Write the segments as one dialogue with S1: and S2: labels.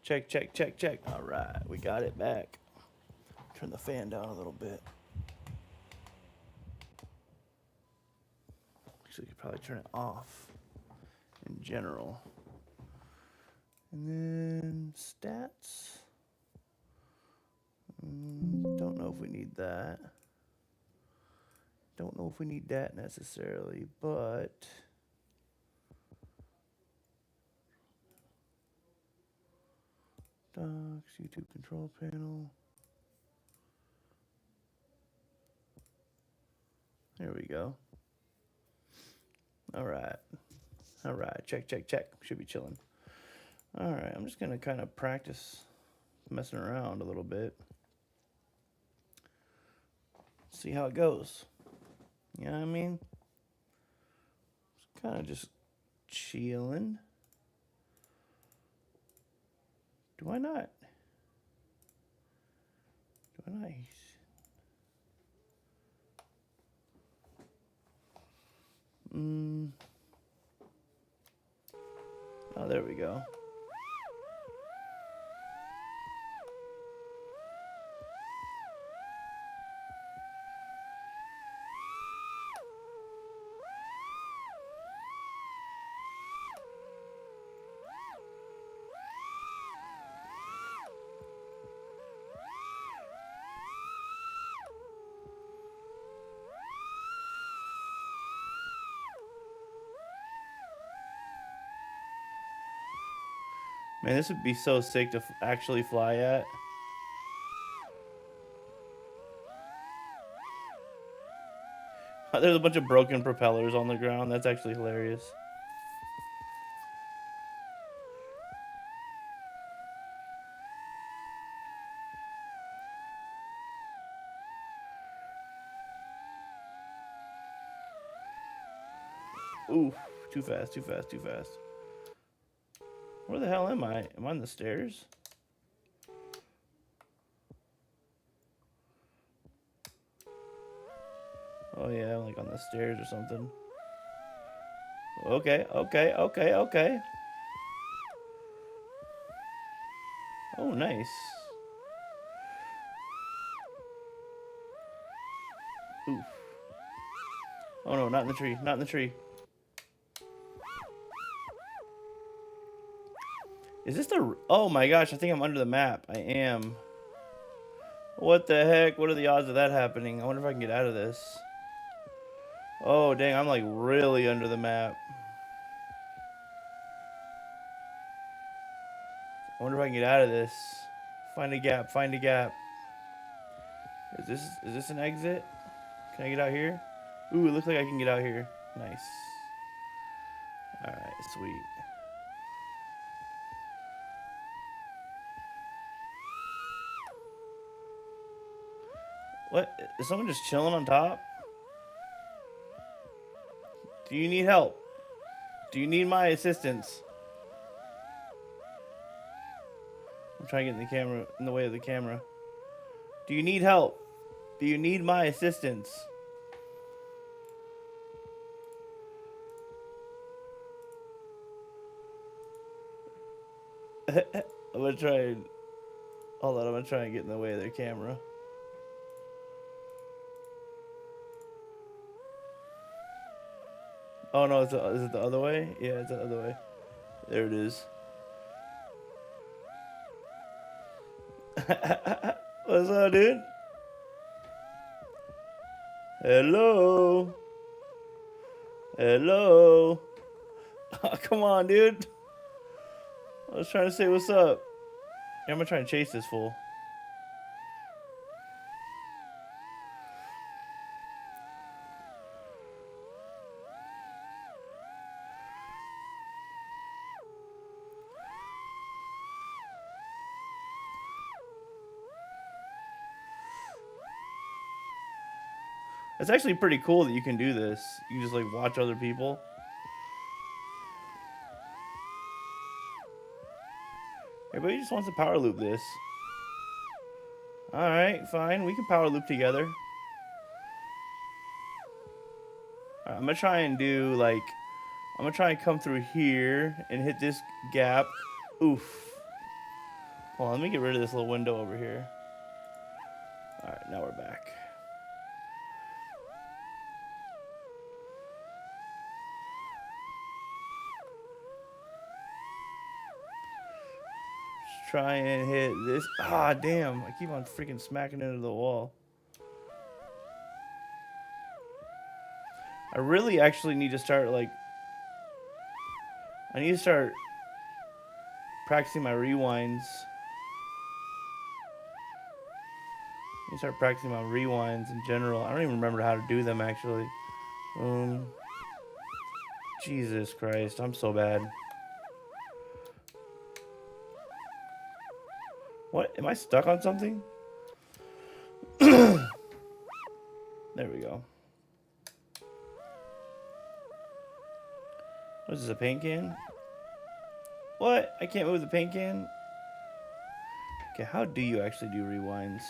S1: Check, check, check, check. All right, we got it back. Turn the fan down a little bit. Actually, you could probably turn it off in general. And then stats. Don't know if we need that. Don't know if we need that necessarily, but docs, YouTube control panel. There we go. All right. All right. Check, check, check. Should be chilling. All right. I'm just going to kind of practice messing around a little bit. See how it goes. You know what I mean? Kind of just chilling. Do I not? Oh, there we go. Man, this would be so sick to actually fly at. There's a bunch of broken propellers on the ground. That's actually hilarious. Ooh, too fast, too fast, too fast. Where the hell am I? Am I on the stairs? Oh yeah, I'm like on the stairs or something. Okay, okay, okay, okay. Oh, nice. Oof. Oh no, not in the tree, not in the tree. Is this the... Oh my gosh, I think I'm under the map. I am. What the heck? What are the odds of that happening? I wonder if I can get out of this. Oh, dang, I'm like really under the map. I wonder if I can get out of this. Find a gap, find a gap. Is this an exit? Can I get out here? Ooh, it looks like I can get out here. Nice. Alright, sweet. What? Is someone just chilling on top? Do you need help? Do you need my assistance? I'm trying to get in the camera, in the way of the camera. Do you need help? Do you need my assistance? I'm gonna try and... Hold on, I'm gonna try and get in the way of their camera. Oh no, is it the other way? Yeah, it's the other way. There it is. What's up, dude? Hello? Hello? Oh, come on, dude. I was trying to say what's up. Yeah, I'm gonna try and chase this fool. It's actually pretty cool that you can do this. You can just like watch other people. Everybody just wants to power loop this. Alright, fine. We can power loop together. Right, I'm gonna try and do like... I'm gonna try and come through here and hit this gap. Oof. Hold on, let me get rid of this little window over here. Alright, now we're back. Let's try and hit this. Ah, damn. I keep on freaking smacking into the wall. I really actually need to start, like... I need to start practicing my rewinds. I need to start practicing my rewinds in general. I don't even remember how to do them, actually. Jesus Christ, I'm so bad. What? Am I stuck on something? There we go. What is this, a paint can? What? I can't move the paint can? Okay, how do you actually do rewinds?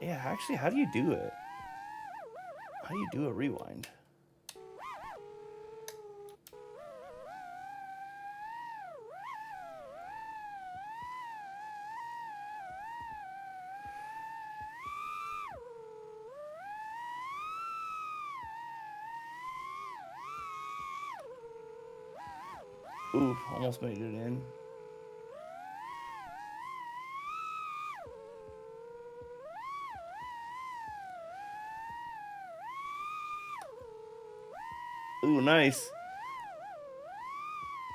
S1: Yeah, actually, how do you do it? How do you do a rewind? Ooh, almost made it in. Ooh, nice.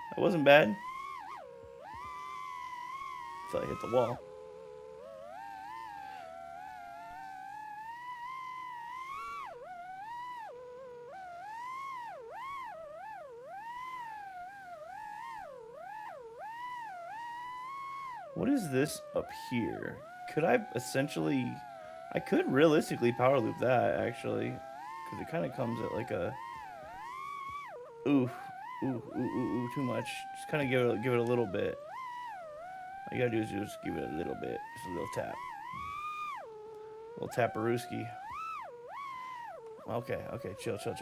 S1: That wasn't bad. Until I hit the wall. What is this up here? Could I essentially... I could realistically power loop that, actually. Because it kind of comes at like a... Ooh, too much. Just kind of give it a little bit. All you gotta do is just give it a little bit. Just a little tap. A little taparooski. Okay, chill. Chill.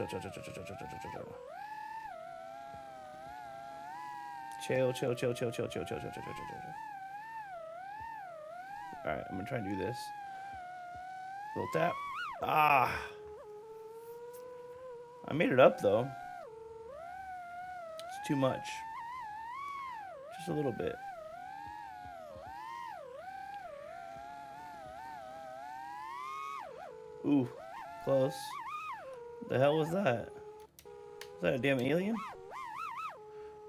S1: Alright, I'm gonna try and do this. Little tap. Ah! I made it up though. It's too much. Just a little bit. Ooh, close. What the hell was that? Was that a damn alien?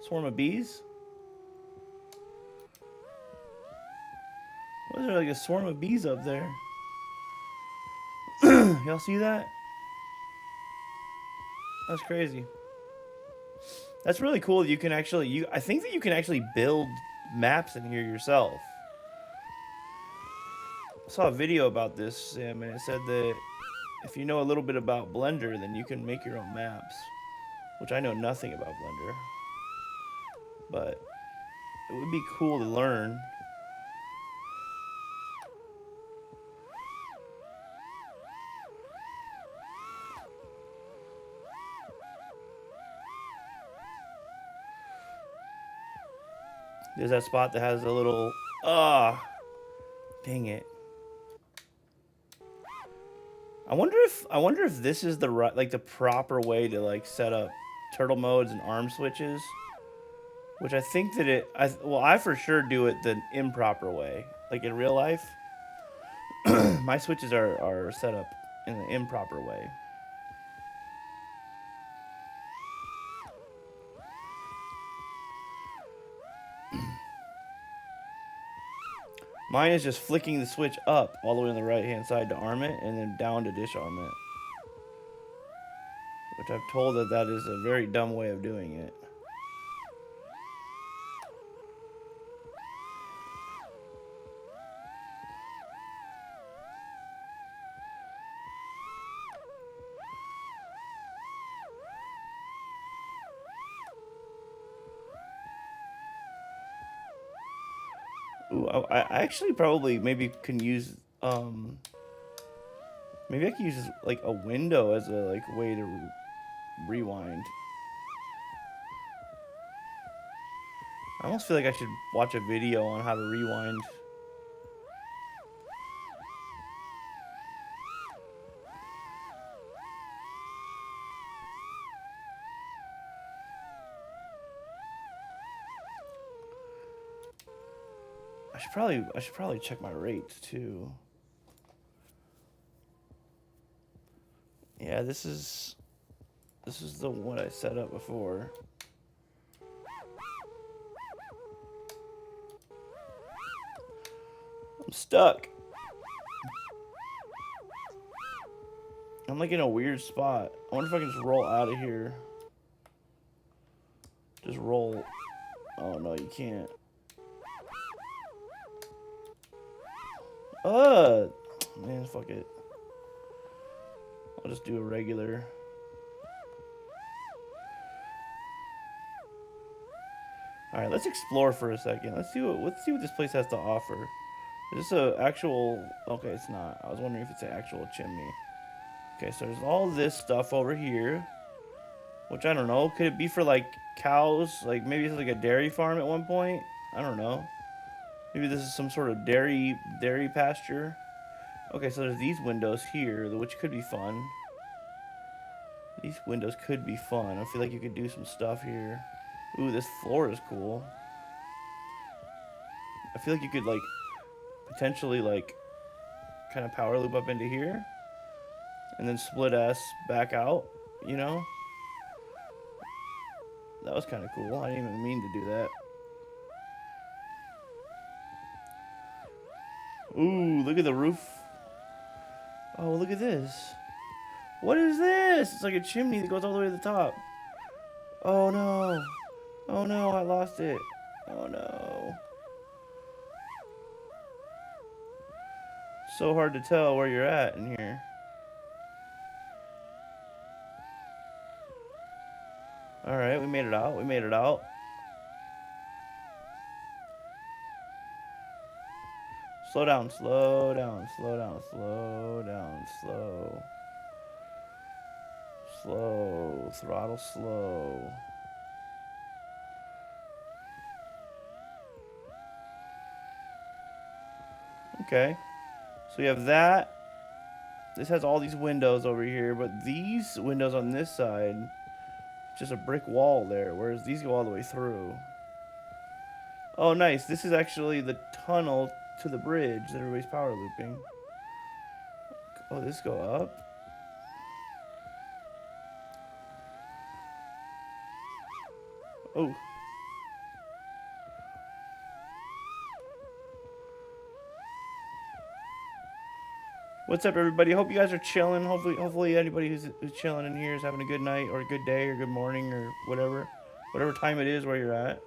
S1: Swarm of bees? Why is there like a swarm of bees up there? Y'all see that? That's crazy. That's really cool that you can actually... I think that you can actually build maps in here yourself. I saw a video about this, Sam, and it said that if you know a little bit about Blender, then you can make your own maps. Which I know nothing about Blender. But it would be cool to learn. There's that spot that has a little... dang it. I wonder if this is the right, like the proper way to like set up turtle modes and arm switches. Which I think that I for sure do it the improper way. Like in real life, my switches are set up in the improper way. Mine is just flicking the switch up all the way on the right hand side to arm it, and then down to disarm it. Which I've told that is a very dumb way of doing it. Ooh, I actually probably maybe can use Maybe I could use this, like a window as a like way to rewind. I almost feel like I should watch a video on how to rewind. I should probably check my rates too. Yeah, this is the one I set up before. I'm stuck. I'm like in a weird spot. I wonder if I can just roll out of here. Just roll. Oh no, you can't. Man, fuck it. I'll just do a regular. All right, let's explore for a second. Let's see what this place has to offer. Is this a actual? Okay, it's not. I was wondering if it's an actual chimney. Okay, so there's all this stuff over here, which I don't know. Could it be for like cows? Like maybe it's like a dairy farm at one point. I don't know. Maybe this is some sort of dairy pasture. Okay, so there's these windows here, which could be fun. These windows could be fun. I feel like you could do some stuff here. Ooh, this floor is cool. I feel like you could like potentially like kind of power loop up into here and then split S back out, you know? That was kind of cool. I didn't even mean to do that. Ooh, look at the roof. Oh, look at this. What is this? It's like a chimney that goes all the way to the top. Oh no. Oh no, I lost it. Oh no. So hard to tell where you're at in here. Alright, we made it out. We made it out. Slow down, slow down, slow down, slow down, slow. Slow, throttle slow. Okay, so we have that. This has all these windows over here, but these windows on this side, just a brick wall there, whereas these go all the way through. Oh, nice. This is actually the tunnel to the bridge that everybody's power looping. Oh, this go up? Oh. What's up, everybody? Hope you guys are chilling. Hopefully anybody who's chilling in here is having a good night or a good day or good morning or whatever time it is where you're at.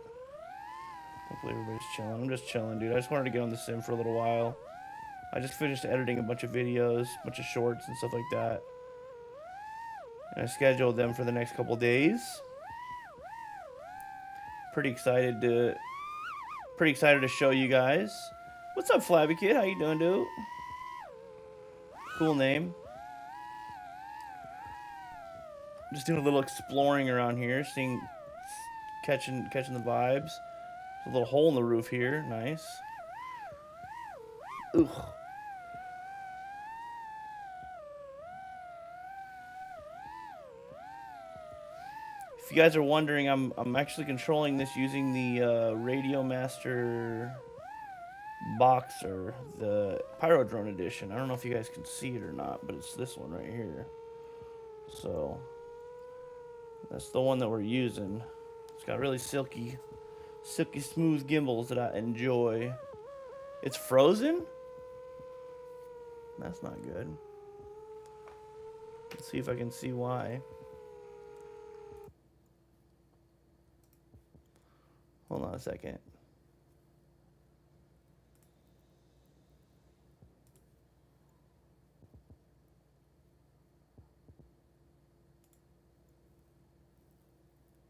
S1: Hopefully everybody's chilling. I'm just chilling, dude. I just wanted to get on the sim for a little while. I just finished editing a bunch of videos, a bunch of shorts and stuff like that. And I scheduled them for the next couple days. Pretty excited to show you guys. What's up, Flabby Kid? How you doing, dude? Cool name. Just doing a little exploring around here, catching the vibes. There's a little hole in the roof here. Nice. Ugh. If you guys are wondering, I'm actually controlling this using the Radio Master Boxer, the Pyro Drone Edition. I don't know if you guys can see it or not, but it's this one right here. So that's the one that we're using. It's got really silky smooth gimbals that I enjoy. It's frozen? That's not good. Let's see if I can see why. Hold on a second.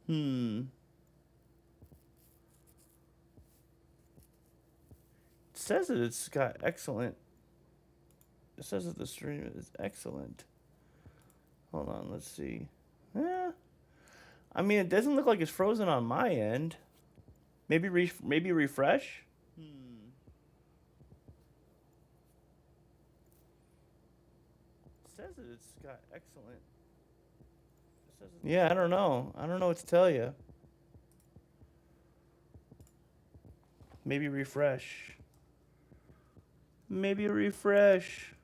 S1: It says that it's got excellent It says that the stream is excellent. Hold on, let's see. Yeah. I mean, it doesn't look like it's frozen on my end. Maybe refresh. It says that it's got excellent. Yeah, I don't know. I don't know what to tell you. Maybe refresh. Maybe refresh.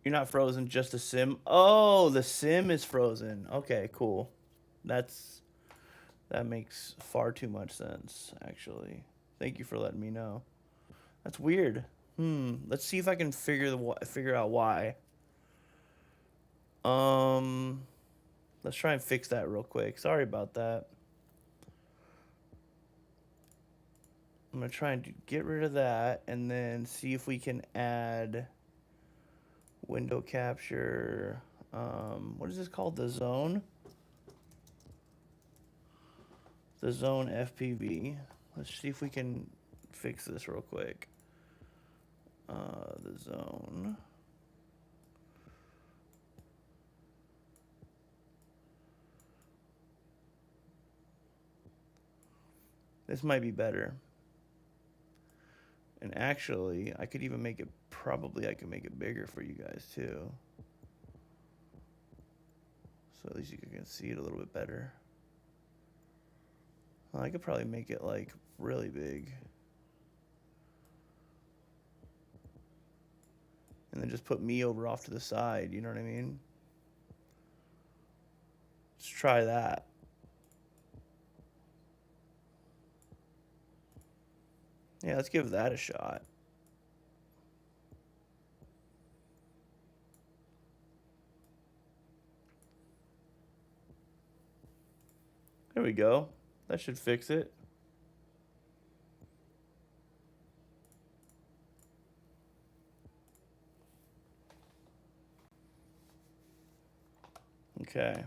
S1: You're not frozen, just the sim. Oh, the sim is frozen. Okay, cool. That makes far too much sense, actually. Thank you for letting me know. That's weird. Let's see if I can figure out why. Let's try and fix that real quick. Sorry about that. I'm gonna try and get rid of that and then see if we can add window capture. What is this called? The zone? The zone FPV. Let's see if we can fix this real quick. The zone. This might be better. And actually, I could even make it, I could make it bigger for you guys too. So at least you can see it a little bit better. Well, I could probably make it like really big. And then just put me over off to the side, you know what I mean? Let's try that. Yeah, let's give that a shot. There we go. That should fix it. Okay.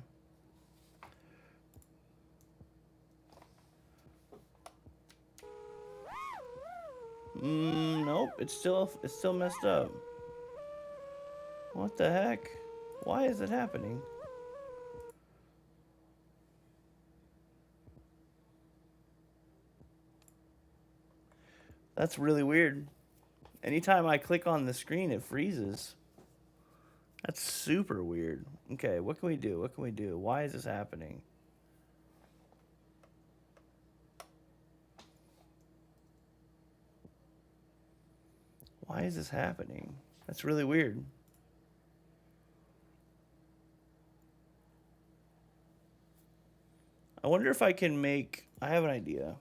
S1: Nope. It's still messed up. What the heck? Why is it happening? That's really weird. Anytime I click on the screen, it freezes. That's super weird. Okay, what can we do? What can we do? Why is this happening? Why is this happening? That's really weird. I wonder if I can make... I have an idea.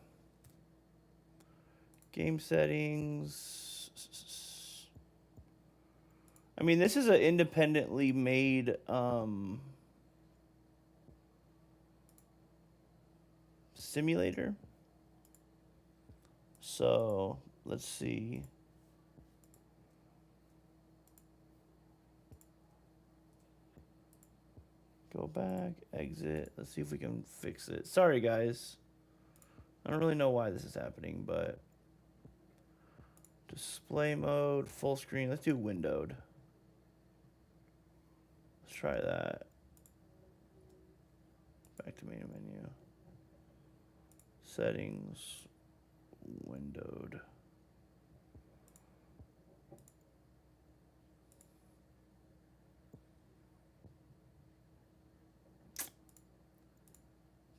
S1: Game settings. I mean, this is an independently made simulator. So let's see. Go back, exit. Let's see if we can fix it. Sorry, guys. I don't really know why this is happening, but display mode, full screen. Let's do windowed. Let's try that. Back to main menu. Settings, windowed.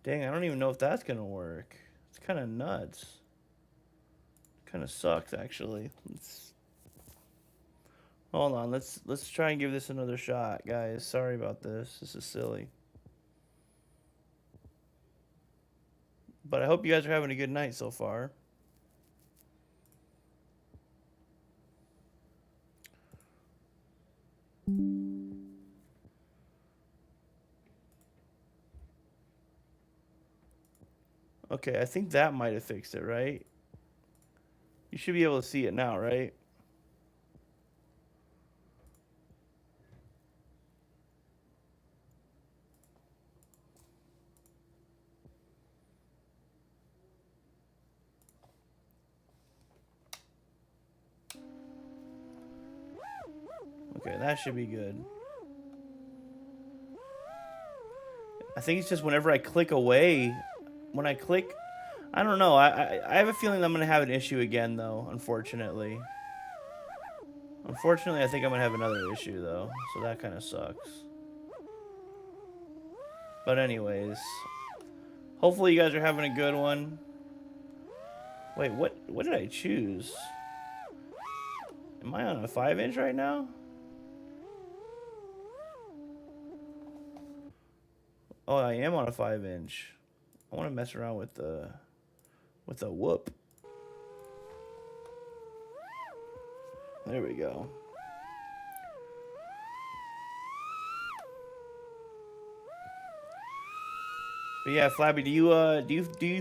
S1: Dang, I don't even know if that's gonna work. It's kind of nuts. Kind of sucks, actually. Hold on. Let's try and give this another shot, guys. Sorry about this. This is silly. But I hope you guys are having a good night so far. Okay, I think that might have fixed it, right? You should be able to see it now, right? Okay, that should be good. I think it's just whenever I click away, when I click, I don't know. I have a feeling that I'm gonna have an issue again, though. Unfortunately. Unfortunately, I think I'm gonna have another issue though, so that kind of sucks. But anyways, hopefully you guys are having a good one. Wait, what did I choose? Am I on a 5-inch right now? Oh, I am on a 5-inch. I want to mess around with the whoop. There we go. But yeah, Flabby, do you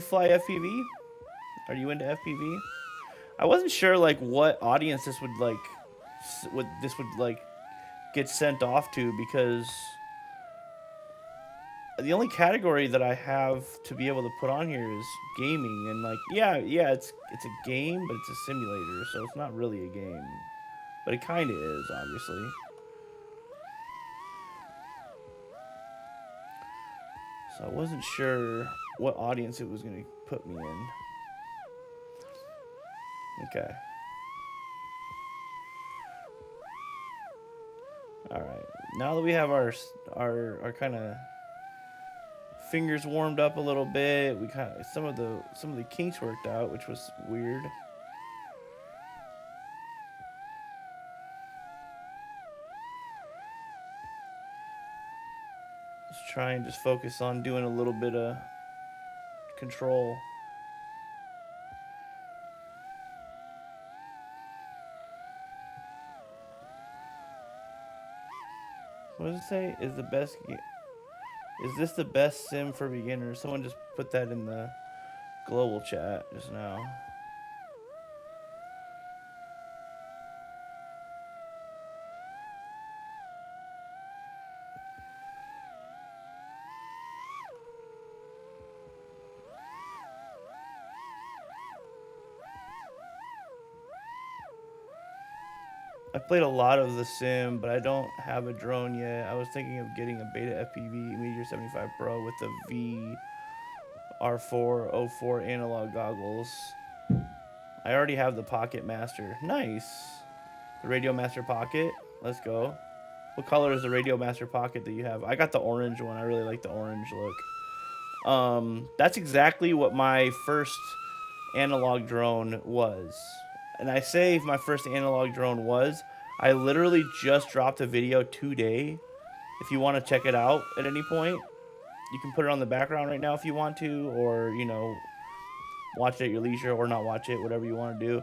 S1: fly FPV? Are you into FPV? I wasn't sure like what audience this would like, what this would like get sent off to, because the only category that I have to be able to put on here is gaming, and like yeah, it's a game, but it's a simulator, so it's not really a game, but it kind of is, obviously. So I wasn't sure what audience it was going to put me in. Okay. All right. Now that we have our kind of fingers warmed up a little bit, we kind of some of the kinks worked out, which was weird. Let's try and just focus on doing a little bit of control. What does it say? Is this the best sim for beginners? Someone just put that in the global chat just now. I played a lot of the sim, but I don't have a drone yet. I was thinking of getting a Beta FPV Meteor 75 Pro with the VR404 analog goggles. I already have the Pocket Master. Nice. The Radio Master Pocket. Let's go. What color is the Radio Master Pocket that you have? I got the orange one. I really like the orange look. That's exactly what my first analog drone was. And I say my first analog drone was. I literally just dropped a video today. If you want to check it out at any point, you can put it on the background right now if you want to, or, you know, watch it at your leisure or not watch it, whatever you want to do.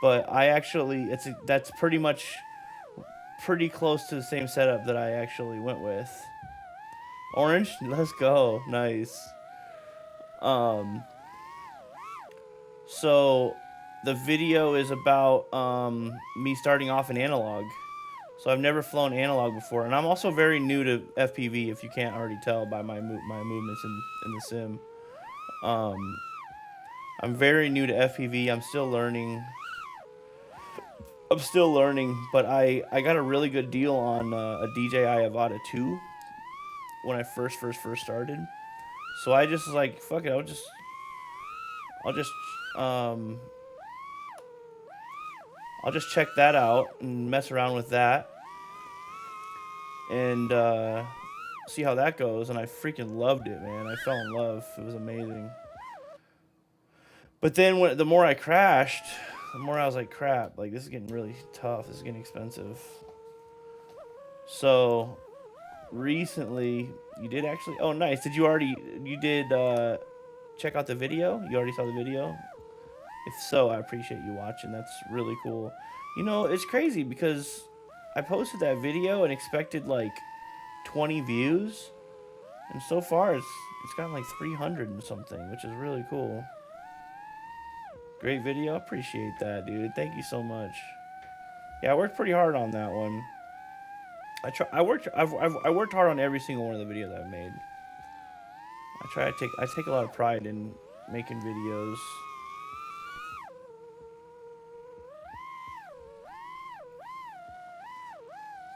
S1: But I actually, that's pretty much pretty close to the same setup that I actually went with. Orange, let's go. Nice. So the video is about me starting off in analog. So I've never flown analog before, and I'm also very new to FPV, if you can't already tell by my movements in the sim. I'm very new to FPV. I'm still learning, but I got a really good deal on a DJI Avata 2 when I first started. So I just was like, fuck it, I'll just check that out and mess around with that and see how that goes. And I freaking loved it, man. I fell in love. It was amazing. But then the more I crashed, the more I was like, crap, like this is getting really tough. This is getting expensive. So recently, you did actually, oh nice. You did check out the video? You already saw the video? If so, I appreciate you watching. That's really cool. You know, it's crazy because I posted that video and expected like 20 views. And so far, It's got like 300 and something, which is really cool. Great video. Appreciate that, dude. Thank you so much. Yeah, I worked pretty hard on that one. I worked hard on every single one of the videos I've made. I take a lot of pride in making videos.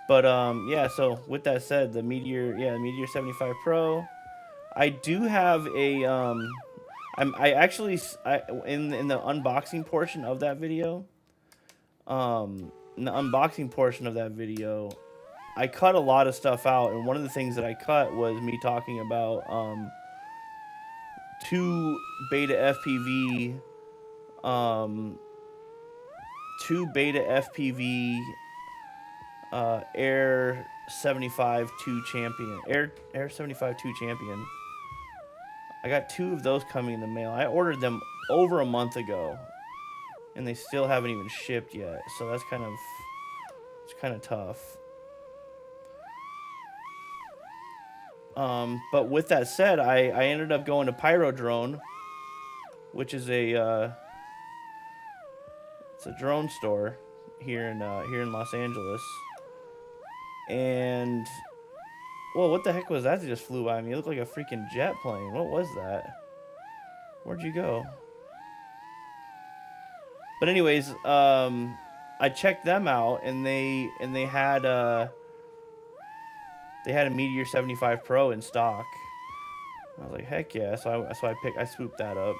S1: But yeah, so with that said, the Meteor 75 Pro. I do have a in the unboxing portion of that video, I cut a lot of stuff out, and one of the things that I cut was me talking about two beta FPV Air 75 2 champion. Air 75 2 champion. I got 2 of those coming in the mail. I ordered them over a month ago, and they still haven't even shipped yet. So that's kind of tough. But with that said, I ended up going to Pyro Drone, which is it's a drone store here in Los Angeles. And whoa, what the heck was that just flew by me? It looked like a freaking jet plane. What was that? Where'd you go? But anyways, I checked them out, and they had a Meteor 75 Pro in stock. I was like, heck yeah! So I swooped that up.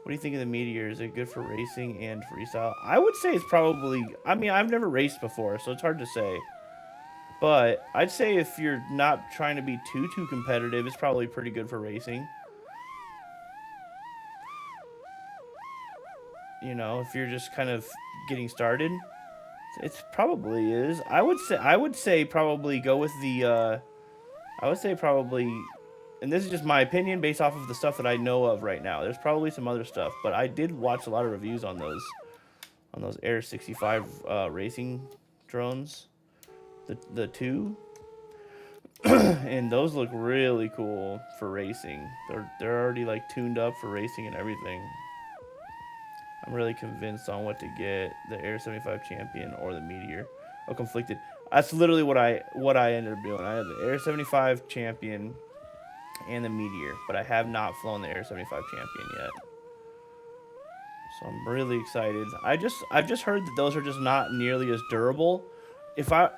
S1: What do you think of the Meteor? Is it good for racing and freestyle? I would say it's probably. I mean, I've never raced before, so it's hard to say. But I'd say if you're not trying to be too competitive, it's probably pretty good for racing. You know, if you're just kind of getting started, it probably is. I would say probably go with the. I would say probably, and this is just my opinion based off of the stuff that I know of right now. There's probably some other stuff, but I did watch a lot of reviews on those Air 65 racing drones. The 2 and those look really cool for racing. They're already like tuned up for racing and everything. I'm really convinced on what to get, the Air 75 Champion or the Meteor. Oh, conflicted. That's literally what I ended up doing. I have the Air 75 Champion and the Meteor, but I have not flown the Air 75 Champion yet. So I'm really excited. I've just heard that those are just not nearly as durable. If I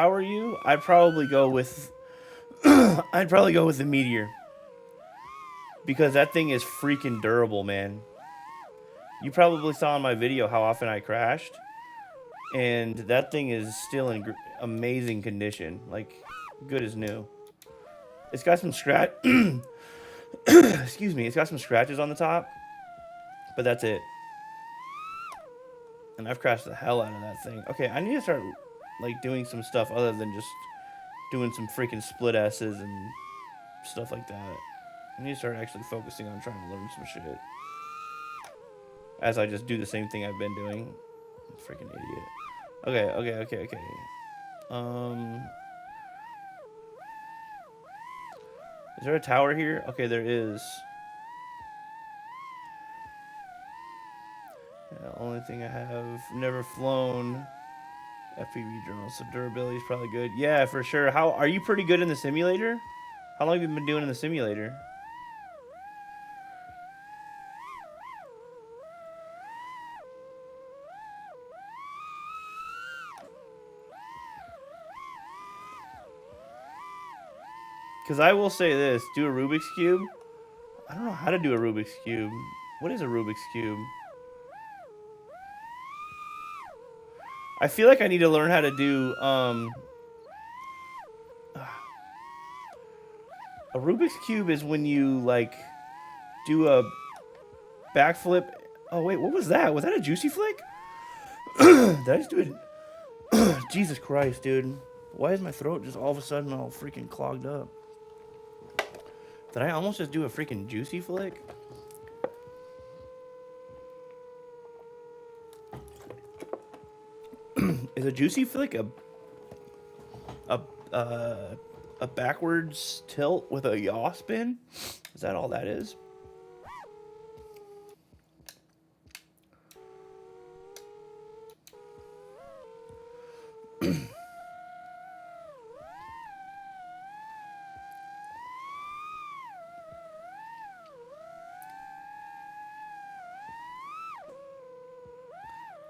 S1: were you, I'd probably go with the Meteor, because that thing is freaking durable, man. You probably saw in my video how often I crashed, and that thing is still in amazing condition, like good as new. It's got some scratch. Excuse me. It's got some scratches on the top, but that's it. And I've crashed the hell out of that thing. Okay, I need to start like doing some stuff other than just doing some freaking split S's and stuff like that. I need to start actually focusing on trying to learn some shit, as I just do the same thing I've been doing. Freaking idiot. Okay. Is there a tower here? Okay, there is. Yeah, only thing I have never flown FPV drones, so durability is probably good. Yeah, for sure. How are you pretty good in the simulator? How long have you been doing in the simulator? Because I will say this, do a Rubik's Cube. I don't know how to do a Rubik's Cube. What is a Rubik's Cube? I feel like I need to learn how to do a Rubik's Cube is when you like do a backflip. Oh wait, what was that? Was that a juicy flick? Did I just do it? Jesus Christ, dude. Why is my throat just all of a sudden all freaking clogged up? Did I almost just do a freaking juicy flick? Is a juicy flick a a backwards tilt with a yaw spin. Is that all that is?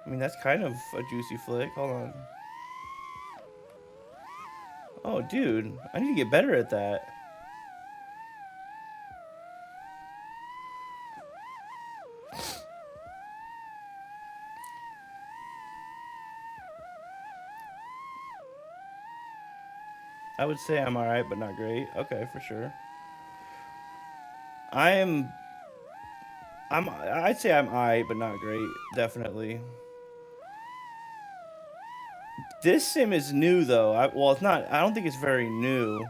S1: I mean, that's kind of a juicy flick. Hold on. Oh, dude. I need to get better at that. I would say I'm alright, but not great. Okay, for sure. I'd say I'm alright, but not great. Definitely. This sim is new, though. Well, it's not. I don't think it's very new.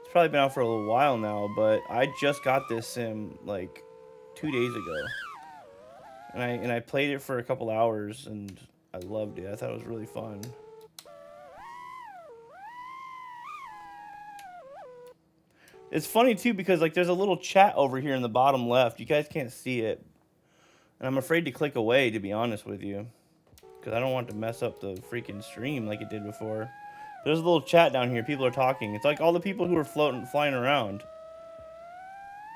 S1: It's probably been out for a little while now, but I just got this sim like 2 days ago, and I played it for a couple hours, and I loved it. I thought it was really fun. It's funny too because like there's a little chat over here in the bottom left. You guys can't see it, and I'm afraid to click away, to be honest with you, because I don't want to mess up the freaking stream like it did before. There's a little chat down here. People are talking. It's like all the people who are flying around.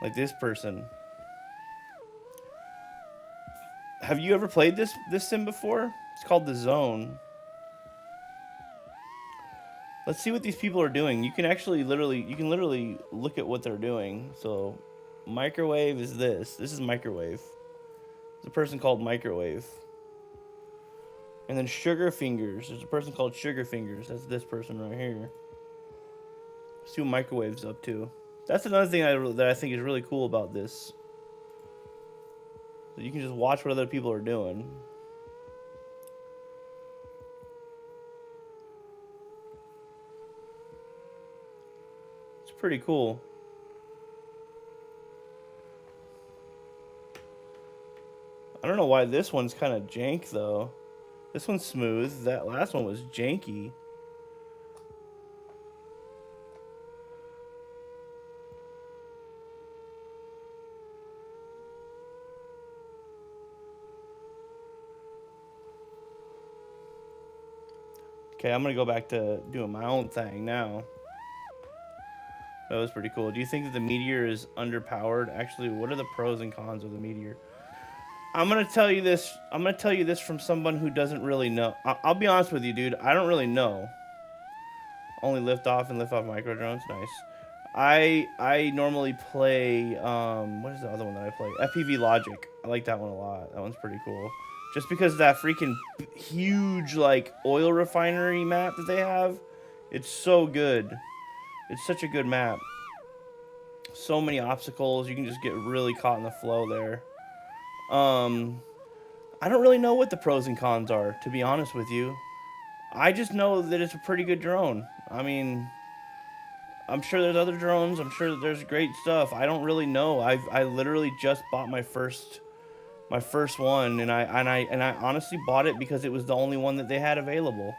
S1: Like this person. Have you ever played this sim before? It's called The Zone. Let's see what these people are doing. You can actually literally look at what they're doing. So, microwave is this. This is microwave. There's a person called Microwave. And then Sugar Fingers. There's a person called Sugar Fingers. That's this person right here. Let's see what Microwave's up to. That's another thing that I think is really cool about this. So you can just watch what other people are doing. It's pretty cool. I don't know why this one's kind of jank, though. This one's smooth. That last one was janky. Okay, I'm going to go back to doing my own thing now. That was pretty cool. Do you think that the Meteor is underpowered? Actually, what are the pros and cons of the Meteor? I'm going to tell you this. I'm going to tell you this from someone who doesn't really know. I'll be honest with you, dude. I don't really know. Only lift off and lift off micro drones. Nice. I normally play, what is the other one that I play? FPV Logic. I like that one a lot. That one's pretty cool. Just because of that freaking huge, like, oil refinery map that they have. It's so good. It's such a good map. So many obstacles. You can just get really caught in the flow there. I don't really know what the pros and cons are, to be honest with you. I just know that it's a pretty good drone. I mean, I'm sure there's other drones. I'm sure that there's great stuff. I don't really know. I literally just bought my first one, and I honestly bought it because it was the only one that they had available.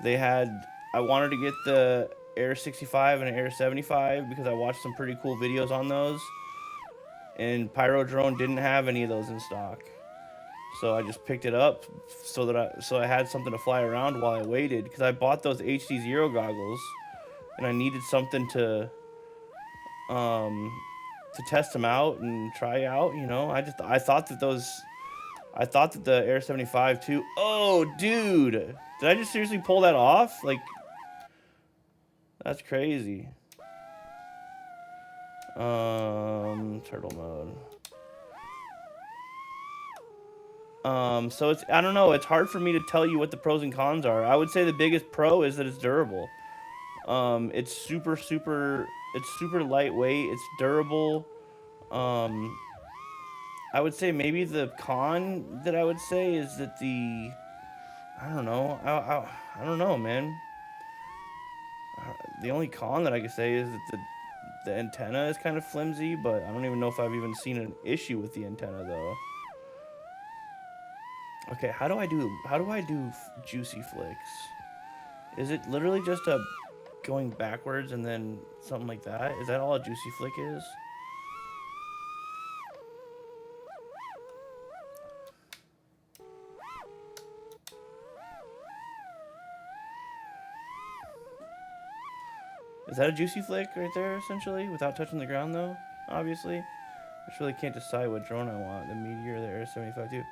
S1: I wanted to get the Air 65 and Air 75 because I watched some pretty cool videos on those, and Pyro Drone didn't have any of those in stock. So I just picked it up so I had something to fly around while I waited, because I bought those HD0 goggles and I needed something to test them out and try out, you know. I thought that the Air 75 too. Oh, dude. Did I just seriously pull that off? Like, that's crazy. Turtle mode. So I don't know, it's hard for me to tell you what the pros and cons are. I would say the biggest pro is that it's durable. It's super lightweight, it's durable. I would say maybe the con that I would say is that I don't know, I don't know, man. The only con that I could say is that the antenna is kind of flimsy, but I don't even know if I've even seen an issue with the antenna, though. Okay, how do I do juicy flicks? Is it literally just a going backwards and then something like that. Is that all a juicy flick is? Is that a juicy flick right there, essentially? Without touching the ground, though, obviously? I just really can't decide what drone I want. The Meteor or the Air 75 too.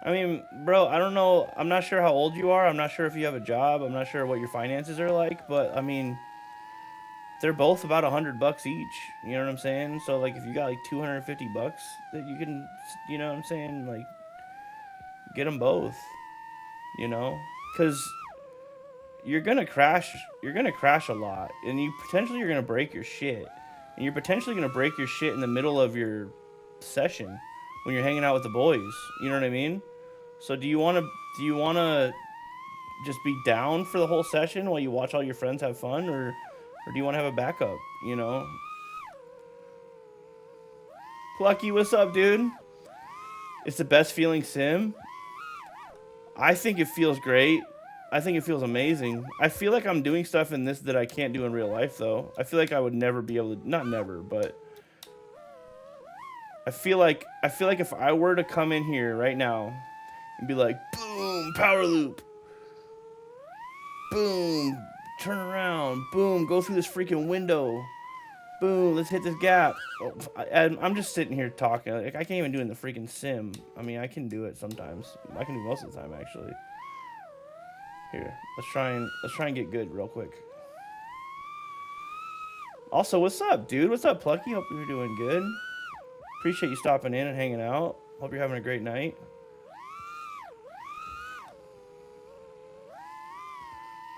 S1: I mean, bro, I don't know. I'm not sure how old you are. I'm not sure if you have a job. I'm not sure what your finances are like. But, I mean, they're both about $100 each. You know what I'm saying? So, like, if you got, like, $250 that you can, you know what I'm saying? Like, get them both. You know? Because you're gonna crash a lot, and you potentially you're gonna break your shit, and you're potentially gonna break your shit in the middle of your session when you're hanging out with the boys. You know what I mean? So do you want to just be down for the whole session while you watch all your friends have fun, or do you want to have a backup? You know? Plucky, what's up, dude? It's the best feeling sim. I think it feels great. I think it feels amazing. I feel like I'm doing stuff in this that I can't do in real life, though. I feel like I would never be able to, not never, but I feel like if I were to come in here right now and be like, boom, power loop, boom, turn around, boom, go through this freaking window, boom, let's hit this gap. Oh, I'm just sitting here talking. Like, I can't even do it in the freaking sim. I mean, I can do it sometimes. I can do most of the time, actually. Here, let's try and get good real quick. Also, what's up, dude? What's up, Plucky? Hope you're doing good. Appreciate you stopping in and hanging out. Hope you're having a great night.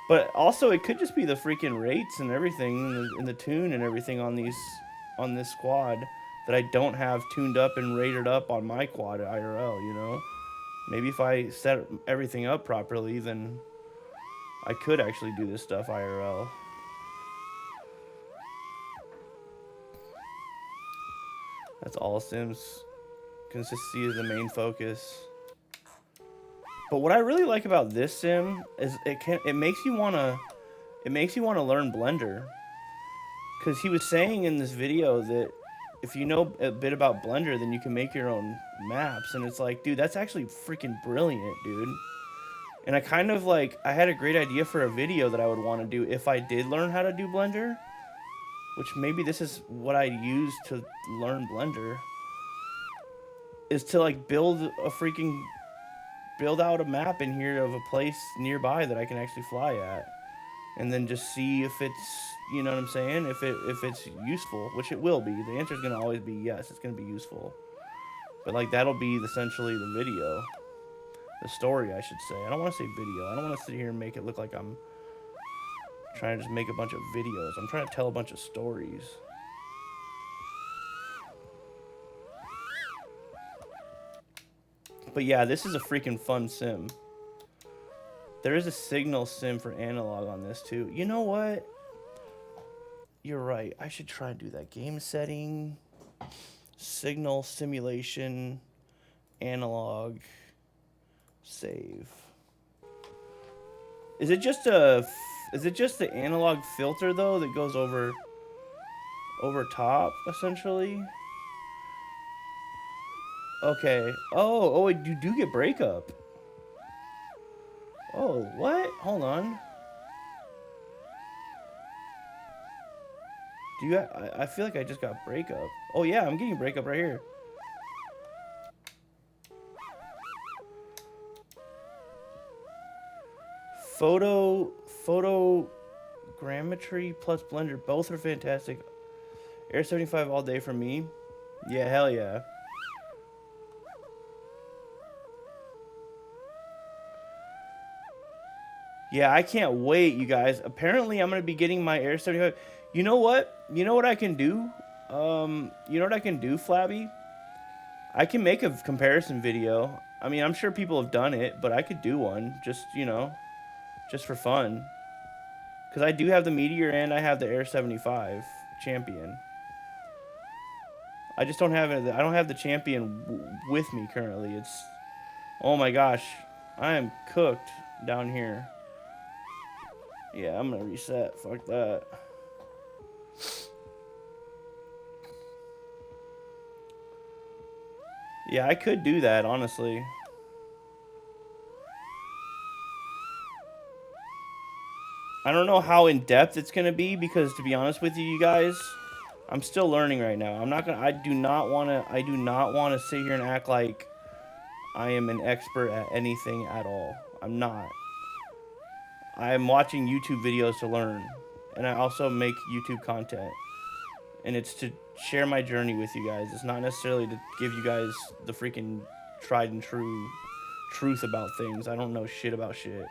S1: But also, it could just be the freaking rates and everything, and the tune and everything on this squad that I don't have tuned up and rated up on my quad at IRL. You know, maybe if I set everything up properly, then I could actually do this stuff IRL. That's all sims. Consistency is the main focus. But what I really like about this sim is it makes you wanna learn Blender. Cause he was saying in this video that if you know a bit about Blender, then you can make your own maps, and it's like, dude, that's actually freaking brilliant, dude. And I kind of like, I had a great idea for a video that I would want to do if I did learn how to do Blender, which maybe this is what I use to learn Blender, is to like build out a map in here of a place nearby that I can actually fly at, and then just see if it's, you know what I'm saying, if it's useful, which it will be. The answer is going to always be yes, it's going to be useful. But like, that'll be essentially the video. The story, I should say. I don't want to say video. I don't want to sit here and make it look like I'm trying to just make a bunch of videos. I'm trying to tell a bunch of stories. But yeah, this is a freaking fun sim. There is a signal sim for analog on this too. You know what? You're right. I should try and do that. Game setting, signal simulation, analog. Save. Is it just the analog filter though that goes over top essentially? Okay. Oh, you do get breakup. Oh, what? Hold on. I feel like I just got breakup. Oh yeah, I'm getting breakup right here. Photogrammetry plus Blender, both are fantastic. Air 75 all day for me. Yeah, hell yeah. Yeah, I can't wait, you guys. Apparently, I'm gonna be getting my Air 75. You know what? You know what I can do? You know what I can do, Flabby? I can make a comparison video. I mean, I'm sure people have done it, but I could do one. Just, you know, just for fun. Because I do have the Meteor and I have the Air 75 Champion. I just don't have it. I don't have the Champion with me currently. It's, oh my gosh, I am cooked down here. Yeah, I'm gonna reset. Fuck that. Yeah, I could do that, honestly. I don't know how in depth it's gonna be because, to be honest with you guys, I'm still learning right now. I'm not gonna. I do not want to. I do not want to sit here and act like I am an expert at anything at all. I'm not. I am watching YouTube videos to learn, and I also make YouTube content, and it's to share my journey with you guys. It's not necessarily to give you guys the freaking tried and true truth about things. I don't know shit about shit.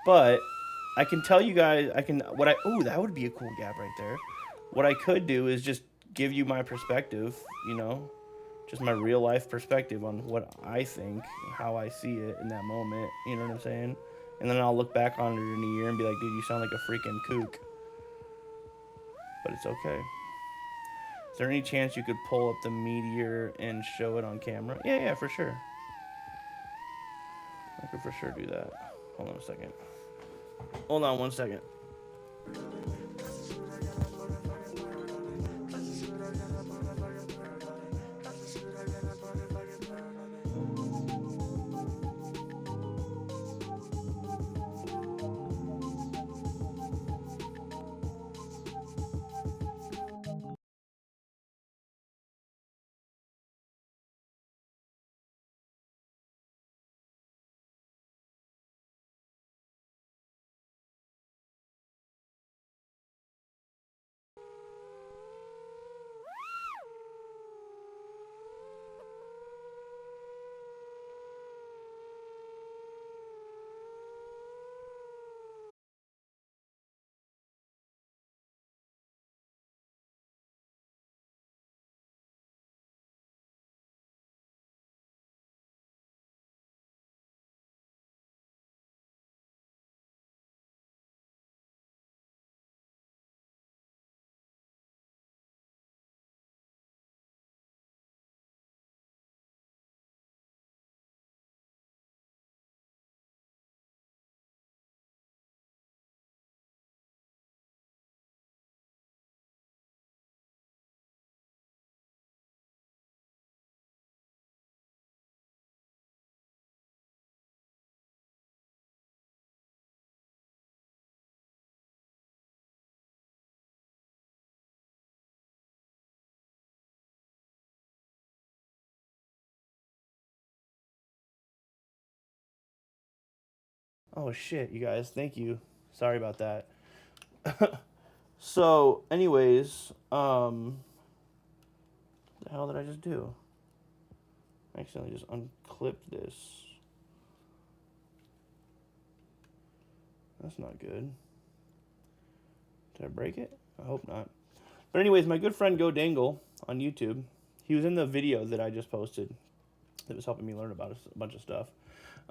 S1: But I can tell you guys, I can, what I, oh, that would be a cool gap right there. What I could do is just give you my perspective, you know, just my real life perspective on what I think, how I see it in that moment, you know what I'm saying? And then I'll look back on it in a year and be like, dude, you sound like a freaking kook. But it's okay. Is there any chance you could pull up the meteor and show it on camera? Yeah, yeah, for sure. I could for sure do that. Hold on a second. Hold on 1 second. Oh shit, you guys, thank you. Sorry about that. So, anyways, the hell did I just do? I accidentally just unclipped this. That's not good. Did I break it? I hope not. But anyways, my good friend Go Dangle on YouTube, he was in the video that I just posted that was helping me learn about a bunch of stuff.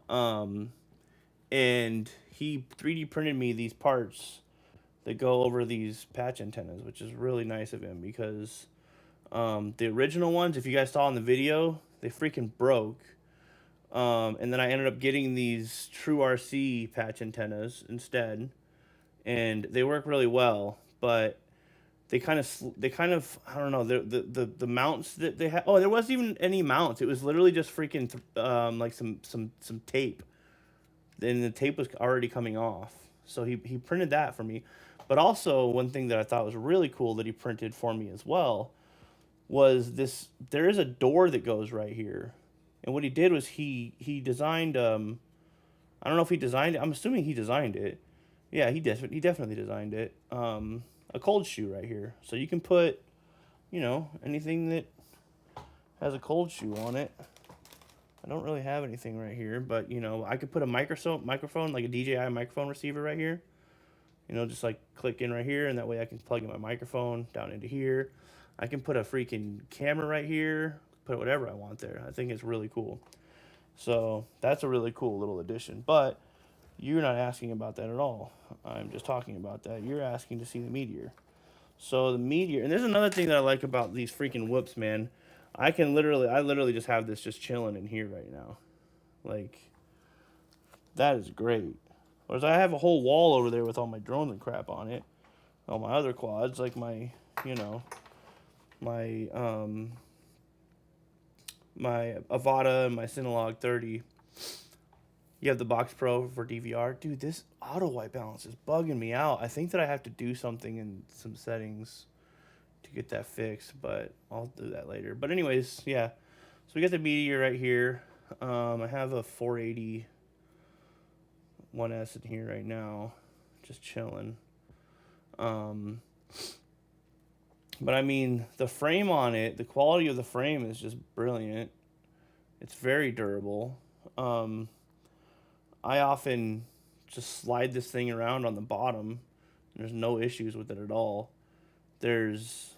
S1: Um, and he 3D printed me these parts that go over these patch antennas, which is really nice of him because the original ones, if you guys saw in the video, they freaking broke. And then I ended up getting these True RC patch antennas instead, and they work really well. But they kind of I don't know the mounts that they had. Oh, there wasn't even any mounts. It was literally just freaking like some tape. And the tape was already coming off. So he printed that for me. But also one thing that I thought was really cool that he printed for me as well was this. There is a door that goes right here, and what he did was he designed. I don't know if he designed it. I'm assuming he designed it. Yeah, he definitely designed it. A cold shoe right here, so you can put, you know, anything that has a cold shoe on it. I don't really have anything right here, but you know, I could put a microphone like a DJI microphone receiver right here. You know, just like click in right here, and that way I can plug in my microphone down into here. I can put a freaking camera right here, put whatever I want there. I think it's really cool. So that's a really cool little addition. But you're not asking about that at all. I'm just talking about that. You're asking to see the meteor. So the meteor, and there's another thing that I like about these freaking whoops, man. I literally just have this just chilling in here right now. Like, that is great. Whereas I have a whole wall over there with all my drones and crap on it. All my other quads, like my, you know, my my Avata and my Synolog 30. You have the Box Pro for DVR. Dude, this auto white balance is bugging me out. I think that I have to do something in some settings to get that fixed, but I'll do that later. But anyways, yeah. So we got the Meteor right here. I have a 480 1S in here right now, just chilling. But I mean, the frame on it, the quality of the frame is just brilliant. It's very durable. I often just slide this thing around on the bottom. There's no issues with it at all. There's,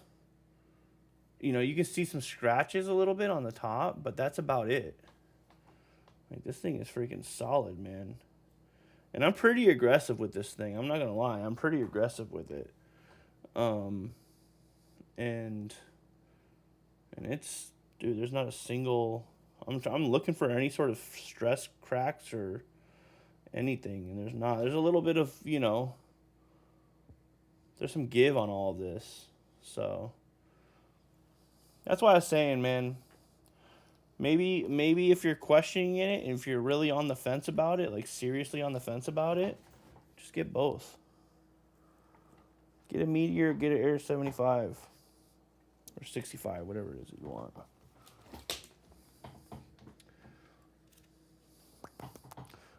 S1: you know, you can see some scratches a little bit on the top, but that's about it. Like, this thing is freaking solid, man. And I'm pretty aggressive with this thing. I'm not gonna lie, I'm pretty aggressive with it. And it's, dude, there's not a single. I'm looking for any sort of stress cracks or anything, and there's not. There's a little bit of, you know, there's some give on all of this. So that's why I was saying, man, maybe if you're questioning it, and if you're really on the fence about it, like seriously on the fence about it, just get both. Get a Meteor, get an Air 75 or 65, whatever it is that you want.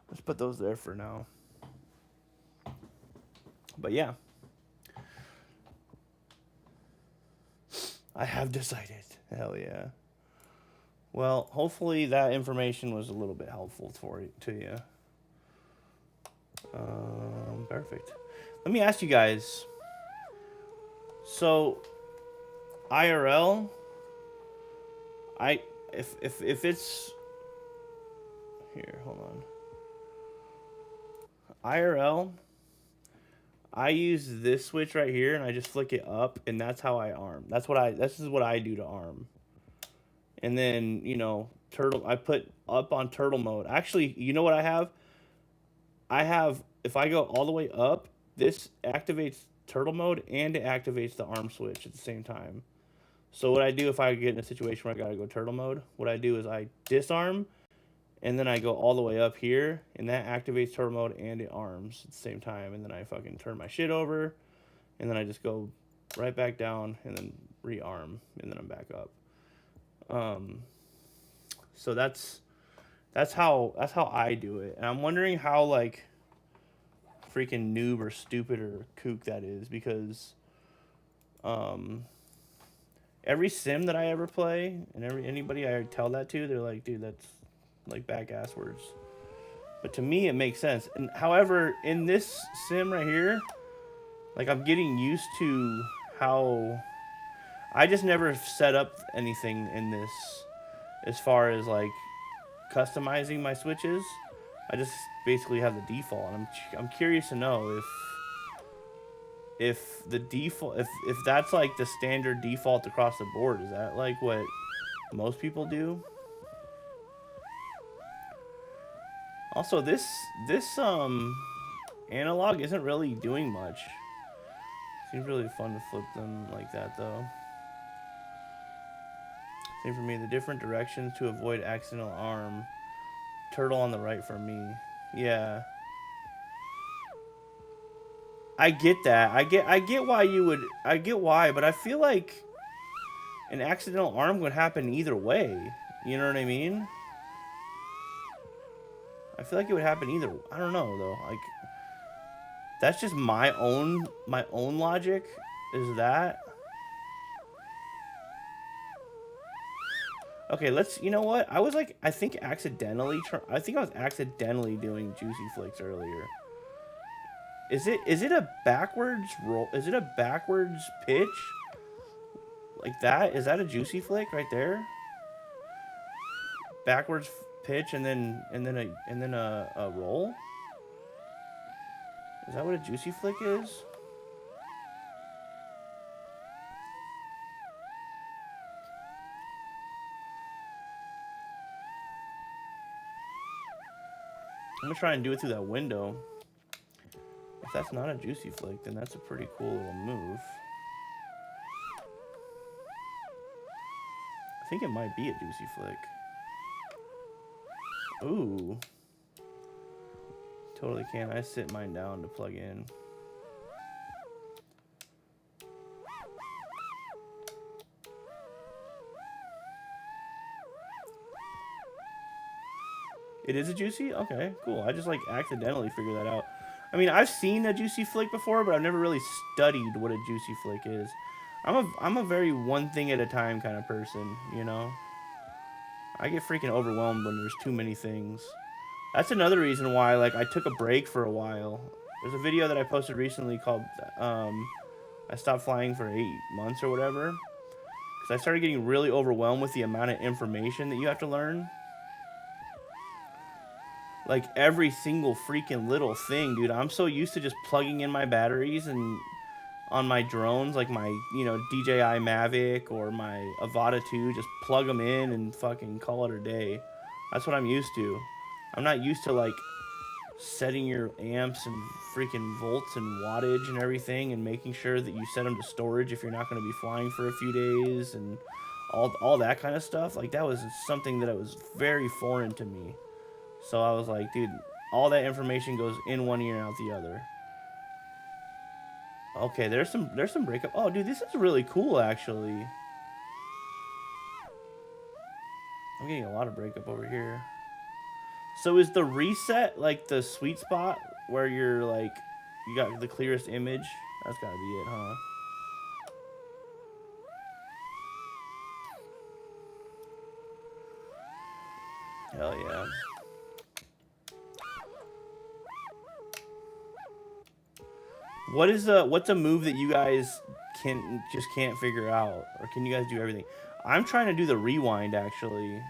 S1: Let's put those there for now. But yeah, I have decided. Hell yeah. Well, hopefully that information was a little bit helpful to you. Perfect. Let me ask you guys. So, IRL, if it's here, hold on. IRL, I use this switch right here, and I just flick it up, and that's how I arm. This is what I do to arm. And then, you know, I put up on turtle mode. Actually, you know what I have? If I go all the way up, this activates turtle mode, and it activates the arm switch at the same time. So what I do if I get in a situation where I gotta go turtle mode, what I do is I disarm, and then I go all the way up here, and that activates turtle mode and it arms at the same time, and then I fucking turn my shit over, and then I just go right back down, and then rearm, and then I'm back up. So that's how I do it, and I'm wondering how, like, freaking noob or stupid or kook that is, because every sim that I ever play, and anybody I tell that to, they're like, dude, that's like back-ass words. But to me, it makes sense. And however, in this sim right here, like, I'm getting used to how I just never set up anything in this as far as like customizing my switches. I just basically have the default, and I'm curious to know if the default, if that's like the standard default across the board. Is that like what most people do? Also, this analog isn't really doing much. Seems really fun to flip them like that, though. Same for me. The different directions to avoid accidental arm. Turtle on the right for me. Yeah. I get that. I get why you would. I get why, but I feel like an accidental arm would happen either way. You know what I mean? I feel like it would happen either. I don't know though. Like, that's just my own logic. Is that? Okay, let's. You know what? I was like, I think I was accidentally doing Juicy Flicks earlier. Is it a backwards roll? Is it a backwards pitch? Like that? Is that a Juicy Flick right there? Backwards pitch and then a roll? Is that what a Juicy Flick is? I'm gonna try and do it through that window. If that's not a juicy flick, then that's a pretty cool little move. I think it might be a juicy flick. Ooh. Totally can. I sit mine down to plug in. It is a juicy? Okay, cool. I just like accidentally figured that out. I mean, I've seen a juicy flick before, but I've never really studied what a juicy flick is. I'm a very one thing at a time kind of person, you know? I get freaking overwhelmed when there's too many things. That's another reason why, like, I took a break for a while. There's a video that I posted recently called, I stopped flying for 8 months or whatever. Because I started getting really overwhelmed with the amount of information that you have to learn. Like, every single freaking little thing, dude. I'm so used to just plugging in my batteries and on my drones, like my, you know, DJI Mavic or my Avata 2, just plug them in and fucking call it a day. That's what I'm used to. I'm not used to, like, setting your amps and freaking volts and wattage and everything and making sure that you set them to storage if you're not going to be flying for a few days and all that kind of stuff. Like, that was something that was very foreign to me. So I was like, dude, all that information goes in one ear and out the other. Okay, there's some breakup. Oh, dude, this is really cool, actually. I'm getting a lot of breakup over here. So is the reset like the sweet spot where you're like, you got the clearest image? That's gotta be it, huh? Hell yeah. What's a move that you guys can't figure out? Or can you guys do everything? I'm trying to do the rewind, actually.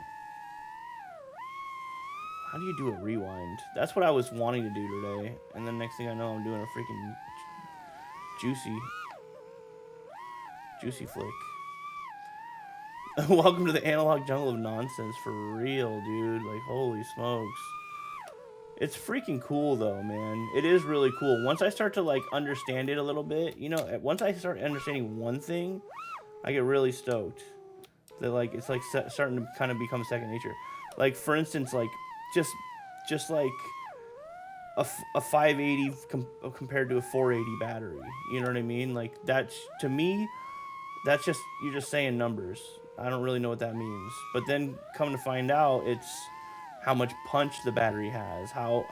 S1: How do you do a rewind? That's what I was wanting to do today. And then next thing I know, I'm doing a freaking juicy flick. Welcome to the analog jungle of nonsense, for real, dude. Like, holy smokes. It's freaking cool, though, man. It is really cool. Once I start to, like, understand it a little bit, you know, once I start understanding one thing, I get really stoked. That, like, it's, like, starting to kind of become second nature. Like, for instance, like, just like a 580 compared to a 480 battery. You know what I mean? Like, that's, to me, that's just, you're just saying numbers. I don't really know what that means. But then come to find out, it's how much punch the battery has, how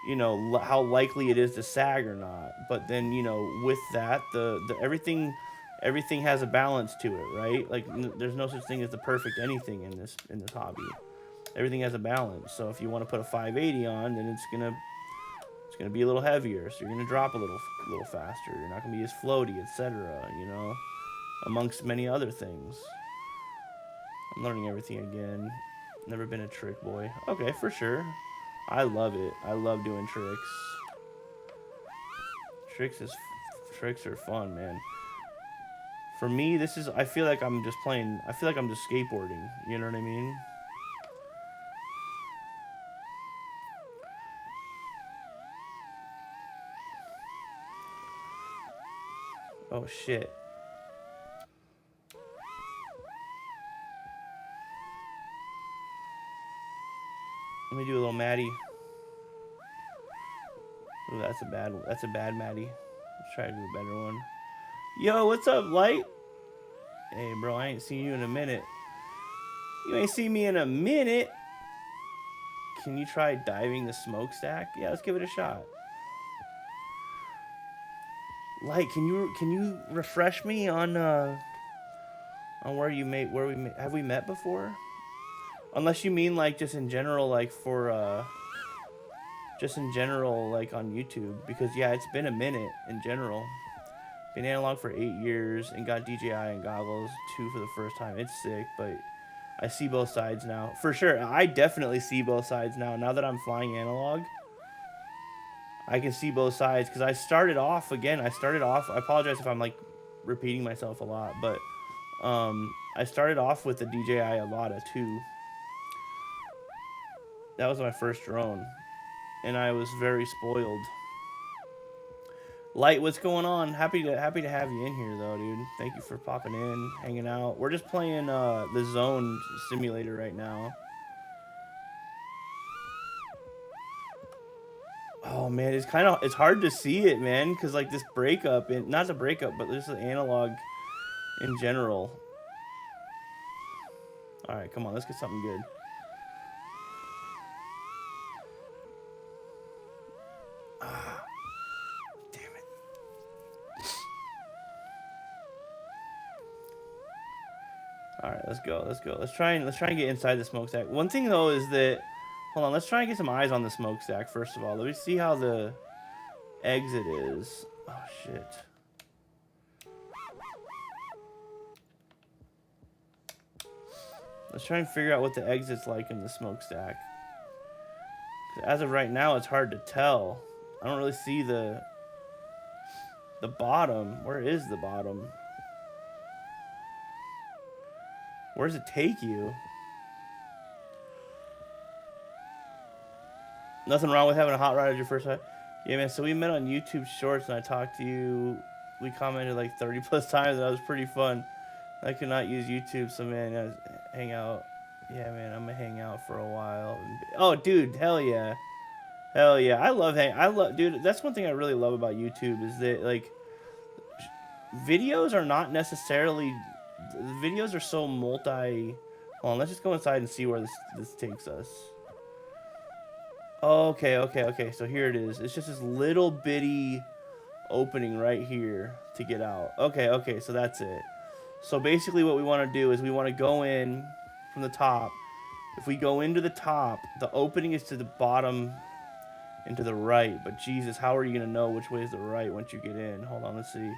S1: you know, how likely it is to sag or not. But then, you know, with that, the everything has a balance to it, right? Like, there's no such thing as the perfect anything in this hobby. Everything has a balance. So if you want to put a 580 on, then it's gonna be a little heavier, so you're gonna drop a little faster. You're not gonna be as floaty, etc. You know, amongst many other things. I'm learning everything again. Never been a trick boy. Okay, for sure. I love it. I love doing tricks. Tricks are fun, man. For me, this is, I feel like I'm just playing, I feel like I'm just skateboarding. You know what I mean? Oh, shit. Let me do a little Maddie. Ooh, that's a bad Maddie. Let's try to do a better one. Yo, what's up, Light? Hey, bro, I ain't seen you in a minute. You ain't seen me in a minute. Can you try diving the smokestack? Yeah, let's give it a shot. Light, can you refresh me on where have we met before? Unless you mean like just in general, like for just in general, like on YouTube, because yeah, it's been a minute in general. Been analog for 8 years and got DJI and goggles 2 for the first time. It's sick, but I see both sides now. For sure, I definitely see both sides now. Now that I'm flying analog, I can see both sides, because I started off, I apologize if I'm like repeating myself a lot, but I started off with the DJI Avata 2. That was my first drone, and I was very spoiled. Light, what's going on? Happy to have you in here though, dude. Thank you for popping in, hanging out. We're just playing the Zone simulator right now. Oh man, it's hard to see it, man, because like this breakup, and not the breakup, but this is analog in general. All right, come on, let's get something good. Ah, damn it. All right, let's go. Let's try and get inside the smokestack. One thing though is that, hold on, let's try and get some eyes on the smokestack first of all. Let me see how the exit is. Oh shit. Let's try and figure out what the exit's like in the smokestack. As of right now, it's hard to tell. I don't really see the bottom. Where is the bottom? Where does it take you? Nothing wrong with having a hot rod as your first time. Yeah, man. So we met on YouTube Shorts, and I talked to you. We commented like 30 plus times, and that was pretty fun. I could not use YouTube, so man, hang out. Yeah, man, I'm gonna hang out for a while. Oh, dude, hell yeah, hell yeah. Dude. That's one thing I really love about YouTube is that like videos are not necessarily. Videos are so multi. Hold on, let's just go inside and see where this takes us. Okay. So here it is. It's just this little bitty opening right here to get out. Okay. So that's it. So basically what we want to do is we want to go in from the top. If we go into the top, the opening is to the bottom and to the right. But Jesus, how are you going to know which way is the right once you get in? Hold on, let's see.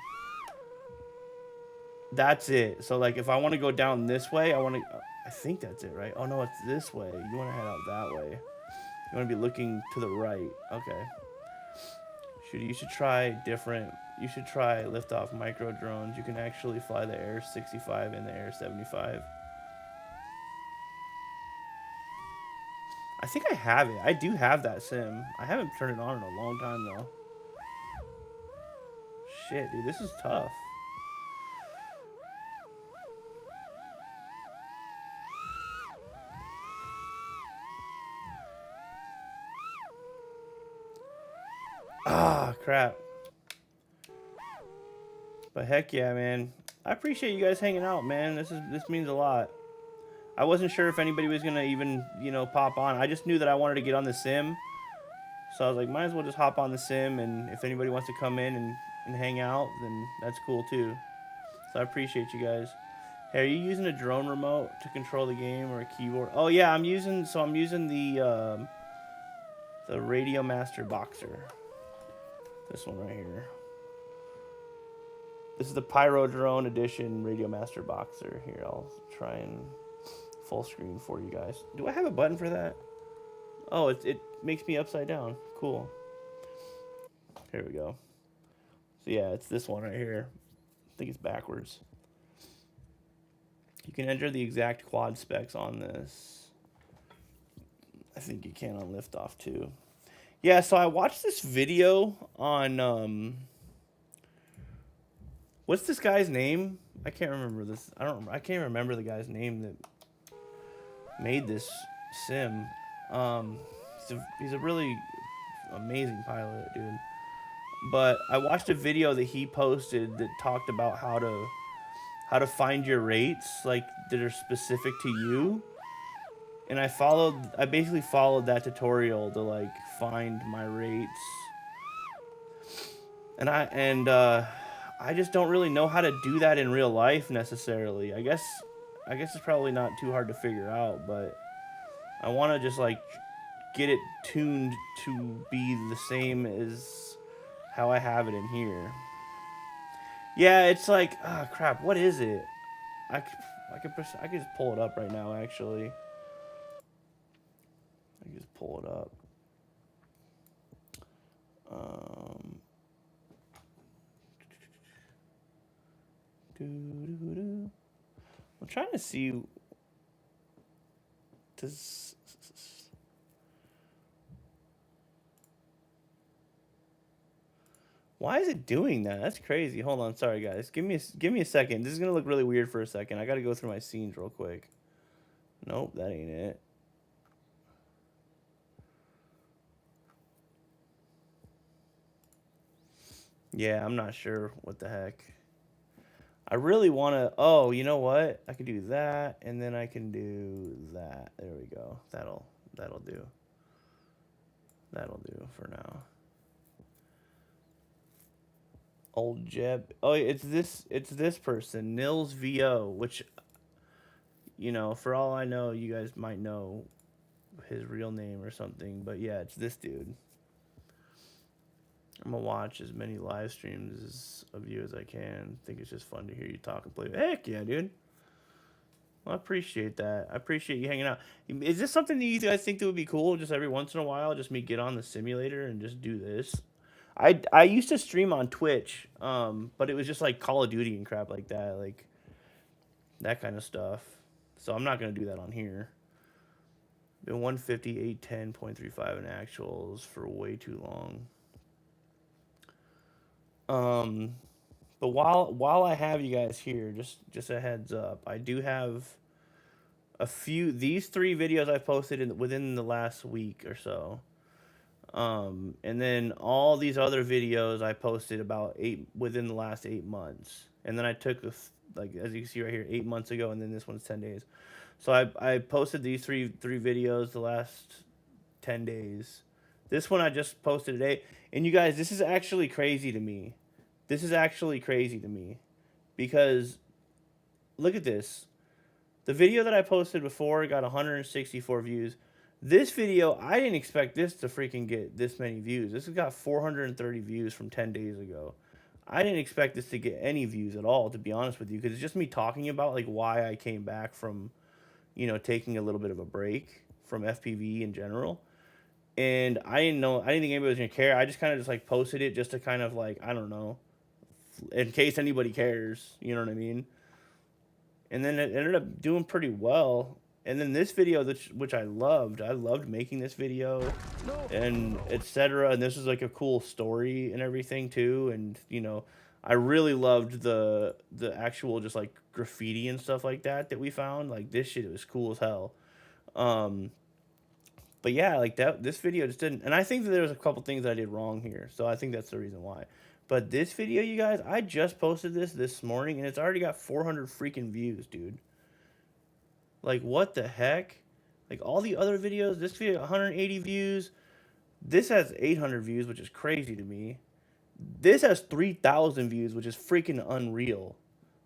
S1: That's it. So like if I want to go down this way, I think that's it, right? Oh no, it's this way. You want to head out that way. You want to be looking to the right. Okay. You should try different. You should try liftoff micro drones. You can actually fly the Air 65 and the Air 75. I think I have it. I do have that sim. I haven't turned it on in a long time though. Shit, dude, this is tough. Ah, crap. But heck yeah, man. I appreciate you guys hanging out, man. This means a lot. I wasn't sure if anybody was gonna even, pop on. I just knew that I wanted to get on the sim. So I was like, might as well just hop on the sim, and if anybody wants to come in and hang out, then that's cool too. So I appreciate you guys. Hey, are you using a drone remote to control the game or a keyboard? Oh yeah, I'm using the Radio Master Boxer. This one right here. This is the Pyro Drone Edition Radio Master Boxer. Here, I'll try and full screen for you guys. Do I have a button for that? Oh, it makes me upside down. Cool. Here we go. So yeah, it's this one right here. I think it's backwards. You can enter the exact quad specs on this. I think you can on liftoff too. Yeah, so I watched this video on what's this guy's name? I can't remember this. I can't remember the guy's name that made this sim. He's a really amazing pilot, dude. But I watched a video that he posted that talked about how to find your rates, like that are specific to you. And I basically followed that tutorial to like find my rates. And I just don't really know how to do that in real life necessarily. I guess it's probably not too hard to figure out, but I want to just like get it tuned to be the same as how I have it in here. Yeah, it's like, crap, what is it? I could just pull it up right now, actually. I can just pull it up. I'm trying to see. Why is it doing that? That's crazy. Hold on, sorry guys. Give me a second. This is gonna look really weird for a second. I gotta go through my scenes real quick. Nope, that ain't it. Yeah, I'm not sure what the heck. I really want to. Oh, you know what? I can do that, and then I can do that. There we go. That'll do. That'll do for now. Old Jeb. Oh, it's this person, Nils VO, which, you know, for all I know, you guys might know his real name or something, but yeah, it's this dude. I'm gonna watch as many live streams of you as I can. I think it's just fun to hear you talk and play. Heck yeah, dude. Well, I appreciate that. I appreciate you hanging out. Is this something that you guys think that would be cool? Just every once in a while, just me get on the simulator and just do this. I used to stream on Twitch, but it was just like Call of Duty and crap like that, like that kind of stuff. So I'm not gonna do that on here. Been 150, 810.35 in actuals for way too long. But while I have you guys here, just a heads up, I do have a few. These 3 videos I've posted within the last week or so. And then all these other videos I posted within the last 8 months. And then I took like as you can see right here, 8 months ago, and then this one's 10 days. So I posted these three videos the last 10 days. This one I just posted today. And you guys, this is actually crazy to me. This is actually crazy to me. Because look at this. The video that I posted before got 164 views. This video, I didn't expect this to freaking get this many views. This has got 430 views from 10 days ago. I didn't expect this to get any views at all, to be honest with you, because it's just me talking about like why I came back from, you know, taking a little bit of a break from FPV in general. And I didn't think anybody was gonna care. I just kind of just like posted it just to kind of like, I don't know, in case anybody cares, you know what I mean? And then it ended up doing pretty well. And then this video, which I loved making this video, and etc. And this was like a cool story and everything too. And you know, I really loved the actual just like graffiti and stuff like that we found. Like this shit, it was cool as hell. But yeah, like this video just didn't. And I think that there was a couple things I did wrong here, so I think that's the reason why. But this video, you guys, I just posted this morning, and it's already got 400 freaking views, dude. Like, what the heck? Like, all the other videos, this video, 180 views. This has 800 views, which is crazy to me. This has 3,000 views, which is freaking unreal.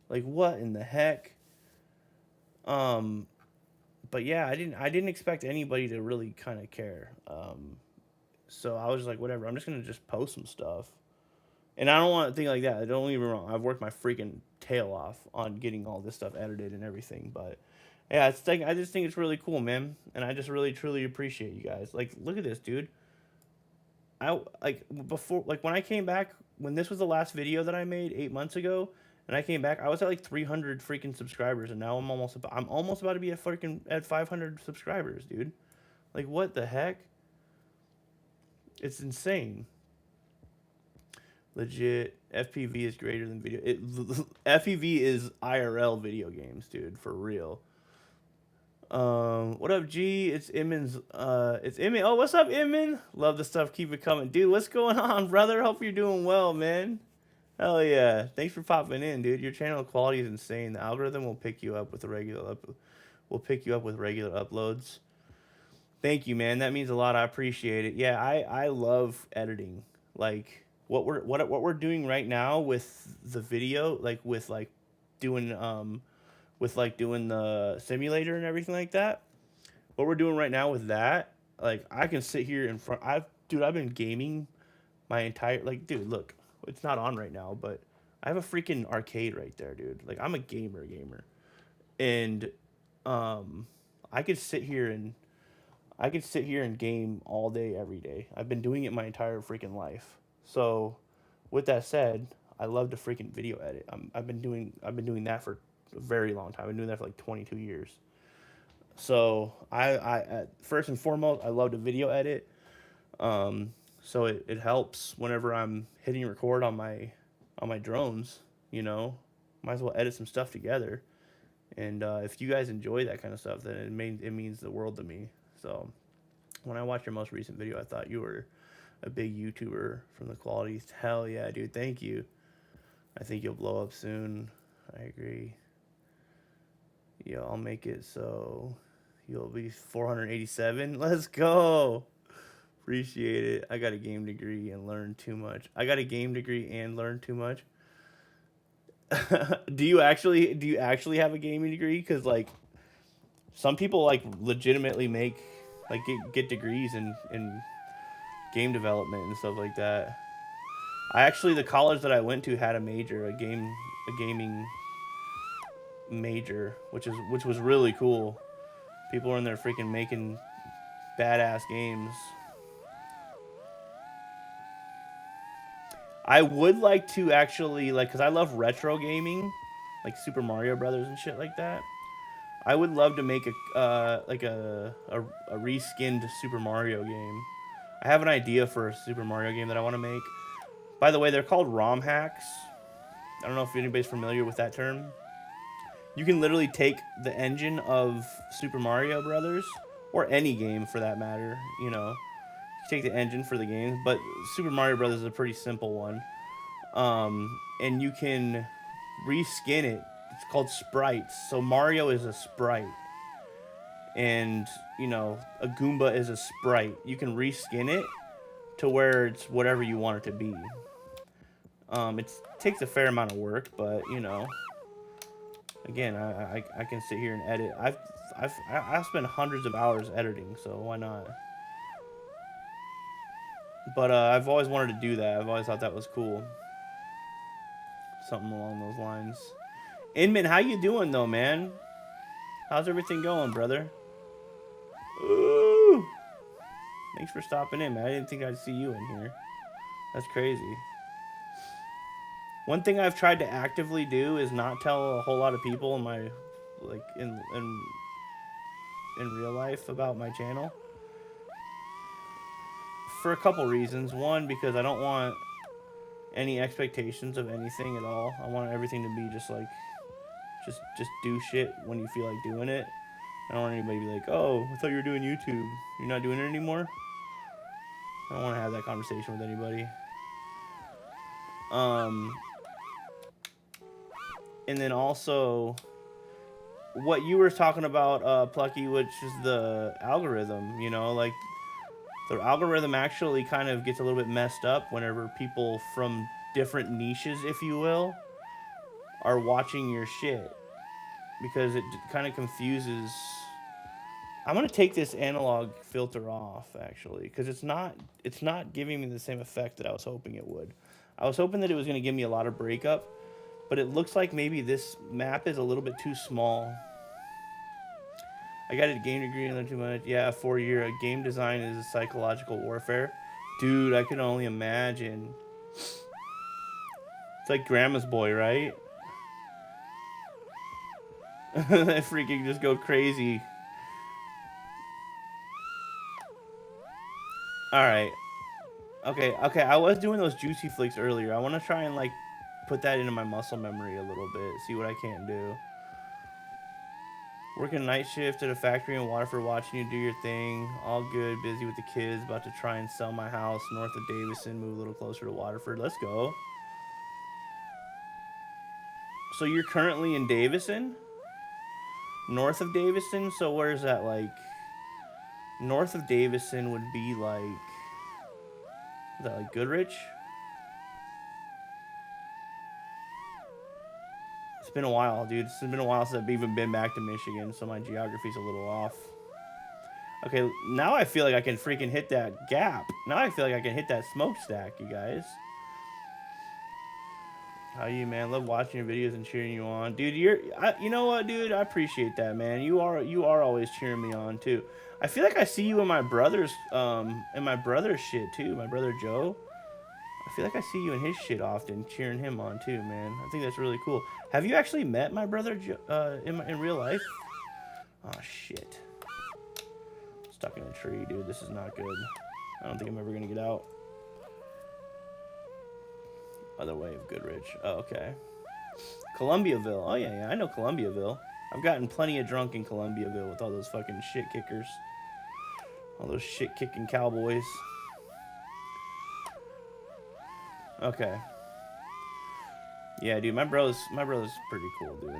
S1: Like, what in the heck? But yeah, I didn't expect anybody to really kind of care. So I was like, whatever, I'm just going to just post some stuff. And I don't want to think like that. Don't get me wrong. I've worked my freaking tail off on getting all this stuff edited and everything. But yeah, I just think it's really cool, man. And I just really, truly appreciate you guys. Like, look at this, dude. When I came back, when this was the last video that I made 8 months ago, and I came back, I was at like 300 freaking subscribers, and now I'm almost about to be at 500 subscribers, dude. Like, what the heck? It's insane. Legit, FPV is greater than video. FPV is IRL video games, dude, for real. What up, G? It's Immin's. It's Immin. Oh, what's up, Immin? Love the stuff. Keep it coming, dude. What's going on, brother? Hope you're doing well, man. Hell yeah! Thanks for popping in, dude. Your channel quality is insane. The algorithm will pick you up with regular uploads. Thank you, man. That means a lot. I appreciate it. Yeah, I love editing. Like what we're doing right now with the video, like with doing doing the simulator and everything like that. What we're doing right now with that, like I can sit here in front. I've been gaming my entire dude, look, it's not on right now, but I have a freaking arcade right there, dude. Like I'm a gamer, and I could sit here and game all day, every day. I've been doing it my entire freaking life. So, with that said, I love to freaking video edit. I've been doing that for a very long time. I've been doing that for like 22 years. So I first and foremost, I love to video edit. So it helps whenever I'm hitting record on my drones, you know. Might as well edit some stuff together. And if you guys enjoy that kind of stuff, then it means the world to me. So when I watched your most recent video, I thought you were a big YouTuber from the quality. Hell yeah, dude. Thank you. I think you'll blow up soon. I agree. Yeah, I'll make it so you'll be 487. Let's go. Appreciate it. I got a game degree and learned too much. I got a game degree and learned too much. Do you actually have a gaming degree? Because like some people like legitimately get degrees in game development and stuff like that. The college that I went to had a gaming major, which was really cool. People were in there freaking making badass games. I would like to actually, like, because I love retro gaming, like Super Mario Brothers and shit like that. I would love to make a reskinned Super Mario game. I have an idea for a Super Mario game that I want to make. By the way, they're called ROM hacks. I don't know if anybody's familiar with that term. You can literally take the engine of Super Mario Brothers, or any game for that matter, you know. You take the engine for the game, but Super Mario Brothers is a pretty simple one. And you can reskin it. It's called sprites. So Mario is a sprite. And, you know, a Goomba is a sprite. You can reskin it to where it's whatever you want it to be. It takes a fair amount of work, but, you know, again, I can sit here and edit. I've spent hundreds of hours editing, so why not? But I've always wanted to do that. I've always thought that was cool. Something along those lines. Inman, how you doing though, man? How's everything going, brother? Ooh! Thanks for stopping in, man. I didn't think I'd see you in here. That's crazy. One thing I've tried to actively do is not tell a whole lot of people in my, like, in real life about my channel. For a couple reasons. One, because I don't want any expectations of anything at all. I want everything to be just like, just do shit when you feel like doing it. I don't want anybody to be like, oh, I thought you were doing YouTube. You're not doing it anymore? I don't want to have that conversation with anybody. And then also, what you were talking about, Plucky, which is the algorithm, you know, like, the algorithm actually kind of gets a little bit messed up whenever people from different niches, if you will, are watching your shit. Because it kind of confuses. I'm going to take this analog filter off, actually, because it's not giving me the same effect that I was hoping it would. I was hoping that it was going to give me a lot of breakup, but it looks like maybe this map is a little bit too small. I got a game degree in 2 months. Yeah, a 4-year. Game design is a psychological warfare. Dude, I can only imagine. It's like Grandma's Boy, right? They freaking just go crazy. Alright. Okay, I was doing those juicy flicks earlier. I want to try and, like, put that into my muscle memory a little bit. See what I can do. Working night shift at a factory in Waterford, watching you do your thing. All good, busy with the kids, about to try and sell my house north of Davison, move a little closer to Waterford. Let's go. So you're currently in Davison? North of Davison? So where's that, like? North of Davison would be like, is that like Goodrich? It's been a while, dude. It's been a while since I've even been back to Michigan, so my geography's a little off. Okay, now I feel like I can freaking hit that gap. Now I feel like I can hit that smokestack, you guys. How you, man? Love watching your videos and cheering you on, dude. You know what, dude? I appreciate that, man. You are always cheering me on too. I feel like I see you in my brother's shit too. My brother Joe. I feel like I see you in his shit often, cheering him on too, man. I think that's really cool. Have you actually met my brother in real life? Oh shit! Stuck in a tree, dude. This is not good. I don't think I'm ever gonna get out. Other way of Goodrich. Oh, okay. Columbiaville. Oh, yeah, I know Columbiaville. I've gotten plenty of drunk in Columbiaville with all those fucking shit kickers. All those shit kicking cowboys. Okay. Yeah, dude, my brother's pretty cool, dude.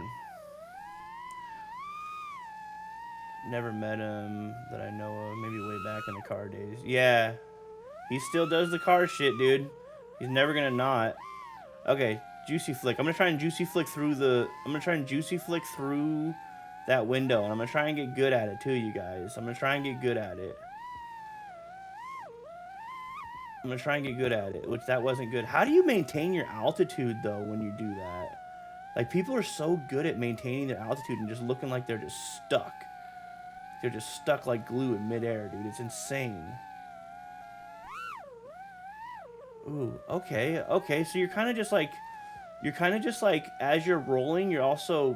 S1: Never met him that I know of. Maybe way back in the car days. Yeah. He still does the car shit, dude. He's never gonna not. Okay, Juicy Flick. I'm gonna try and Juicy Flick through that window, and I'm gonna try and get good at it too, you guys. I'm gonna try and get good at it. Which that wasn't good. How do you maintain your altitude though when you do that? Like, people are so good at maintaining their altitude and just looking like they're just stuck. They're just stuck like glue in midair, dude. It's insane. Ooh, okay. So you're kind of just like, as you're rolling, you're also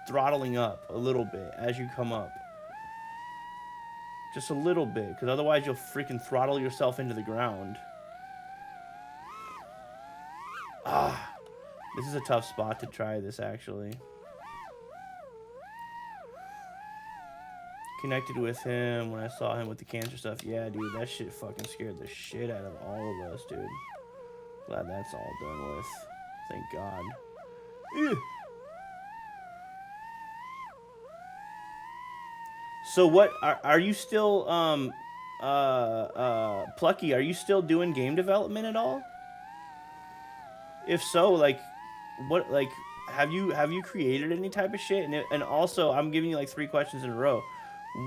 S1: throttling up a little bit as you come up. Just a little bit, because otherwise you'll freaking throttle yourself into the ground. Ah, this is a tough spot to try this, actually. Connected with him when I saw him with the cancer stuff. Yeah, dude, that shit fucking scared the shit out of all of us, dude. Glad that's all done with. Thank God. Ew. So what, are you still, Plucky, are you still doing game development at all? If so, like, what, like, have you created any type of shit? And also, I'm giving you like 3 questions in a row.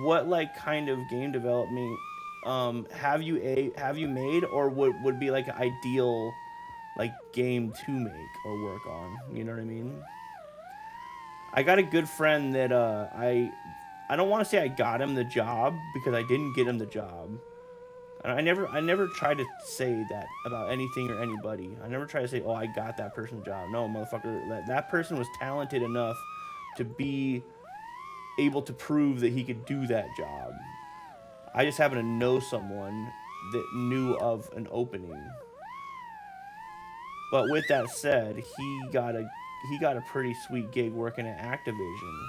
S1: What, like, kind of game development have you made, or would be like an ideal, like, game to make or work on? You know what I mean? I got a good friend that I don't want to say I got him the job, because I didn't get him the job. I never tried to say that about anything or anybody. I never tried to say, oh, I got that person the job. No, motherfucker, that person was talented enough to be able to prove that he could do that job. I just happen to know someone that knew of an opening. But with that said, he got a pretty sweet gig working at Activision.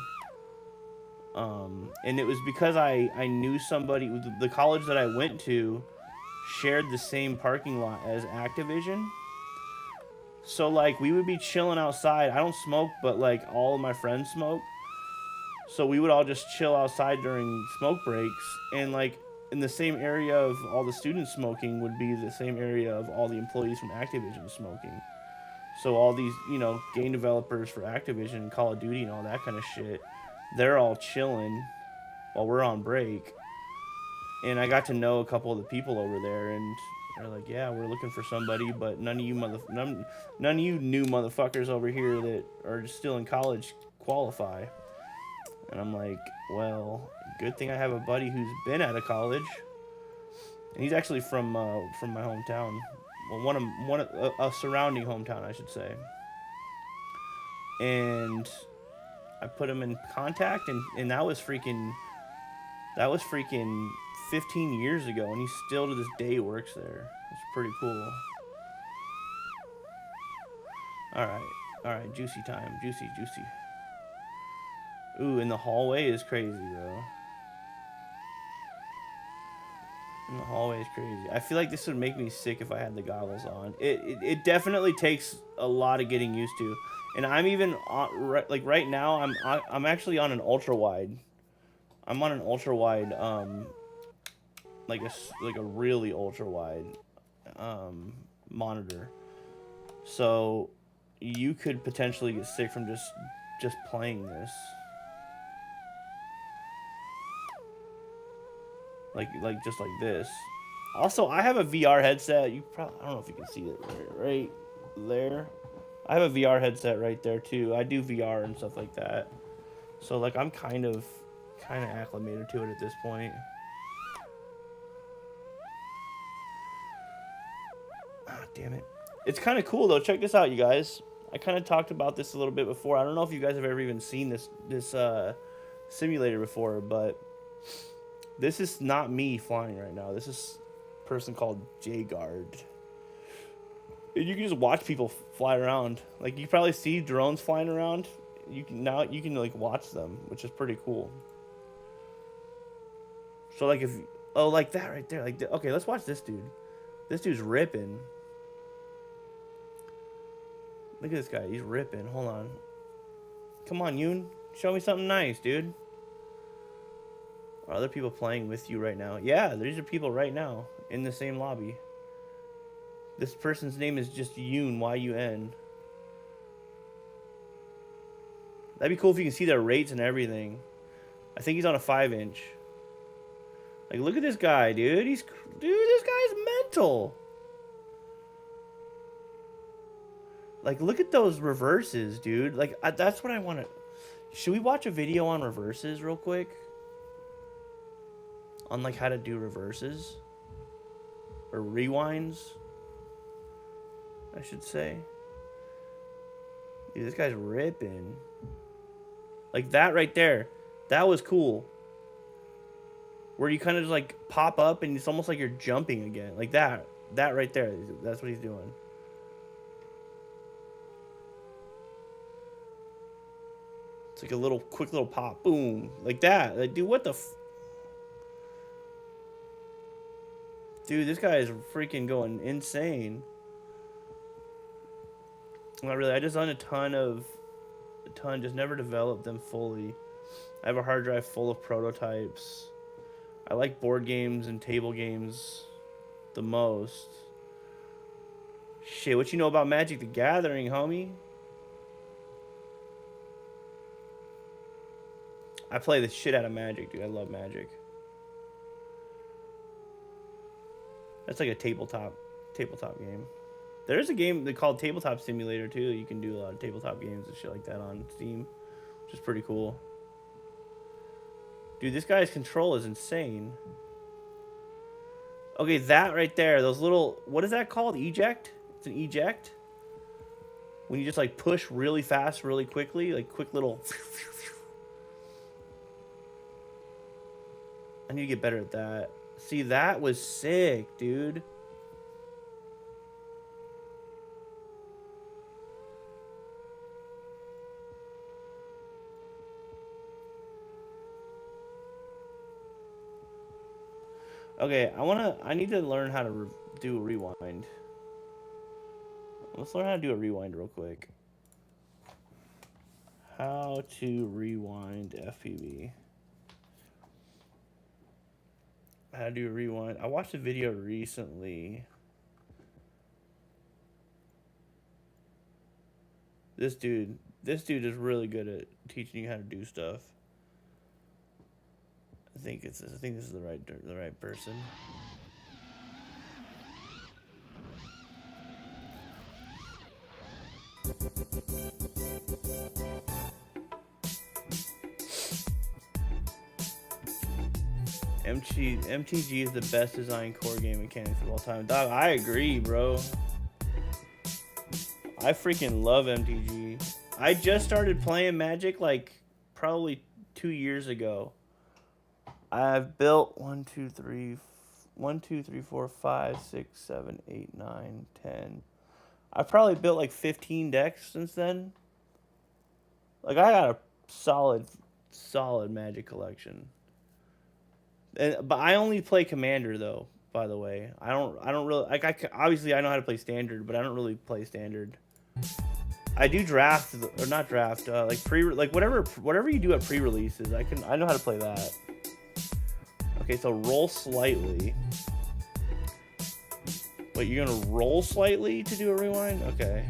S1: And it was because I knew somebody. The college that I went to shared the same parking lot as Activision. So, like, we would be chilling outside. I don't smoke, but, like, all of my friends smoke. So we would all just chill outside during smoke breaks. And, like, in the same area of all the students smoking would be the same area of all the employees from Activision smoking. So all these, you know, game developers for Activision, Call of Duty and all that kind of shit, they're all chilling while we're on break. And I got to know a couple of the people over there, and they're like, yeah, we're looking for somebody, but none of you new motherfuckers over here that are still in college qualify. And I'm like, well, good thing I have a buddy who's been out of college. And he's actually from my hometown. Well, a surrounding hometown, I should say. And I put him in contact, and that was freaking 15 years ago, and he still to this day works there. It's pretty cool. All right, juicy time, juicy. Ooh, and the hallway is crazy, bro. And the hallway is crazy. I feel like this would make me sick if I had the goggles on. It definitely takes a lot of getting used to. And I'm even on, like right now, I'm actually on an ultra wide. I'm on an ultra wide, like a really ultra wide monitor. So you could potentially get sick from just playing this. Like just like this. Also, I have a VR headset. You probably, I don't know if you can see it right there. I have a VR headset right there too. I do VR and stuff like that. So like I'm kind of acclimated to it at this point. Ah, damn it. It's kind of cool though. Check this out, you guys. I kind of talked about this a little bit before. I don't know if you guys have ever even seen this simulator before, but this is not me flying right now. This is a person called J-Guard. And you can just watch people fly around. Like you probably see drones flying around. You can like watch them, which is pretty cool. So like if like that right there, like okay, let's watch this dude. This dude's ripping. Look at this guy, he's ripping. Hold on. Come on, Yoon, show me something nice, dude. Are other people playing with you right now? Yeah, these are people right now in the same lobby. This person's name is just Yoon, Y-U-N. That'd be cool if you can see their rates and everything. I think he's on a 5-inch. Like, look at this guy, dude. Dude, this guy's mental. Like, look at those reverses, dude. Like, that's what I want to... Should we watch a video on reverses real quick? On, like, how to do reverses? Or rewinds? I should say. Dude, this guy's ripping. Like, that right there. That was cool. Where you kind of just, like, pop up and it's almost like you're jumping again. Like that. That right there. That's what he's doing. It's like a little, quick little pop. Boom. Like that. Like, dude, what the Dude, this guy is freaking going insane. Not really. I just done a ton, just never developed them fully. I have a hard drive full of prototypes. I like board games and table games the most. Shit, what you know about Magic the Gathering, homie? I play the shit out of Magic, dude. I love Magic. That's like a tabletop game. There's a game called Tabletop Simulator too. You can do a lot of tabletop games and shit like that on Steam, which is pretty cool. Dude, this guy's control is insane. Okay, that right there, those little, what is that called? Eject? It's an eject. When you just like push really fast, really quickly, like quick little. I need to get better at that. See, that was sick, dude. Okay, I need to learn how to do a rewind. Let's learn how to do a rewind real quick. How to rewind FPV. How to do a rewind. I watched a video recently. This dude is really good at teaching you how to do stuff. I think this is the right person. MTG is the best designed core game mechanics of all time. Dog, I agree, bro. I freaking love MTG. I just started playing Magic like probably 2 years ago. I've built 1, 2, 3, 4, 5, 6, 7, 8, 9, 10. I've probably built like 15 decks since then. Like I got a solid Magic collection. But I only play Commander though. By the way, I don't really like. Obviously I know how to play Standard, but I don't really play Standard. I do draft or not draft. Like whatever you do at pre-releases. I know how to play that. Okay, so roll slightly. Wait, you're gonna roll slightly to do a rewind? Okay.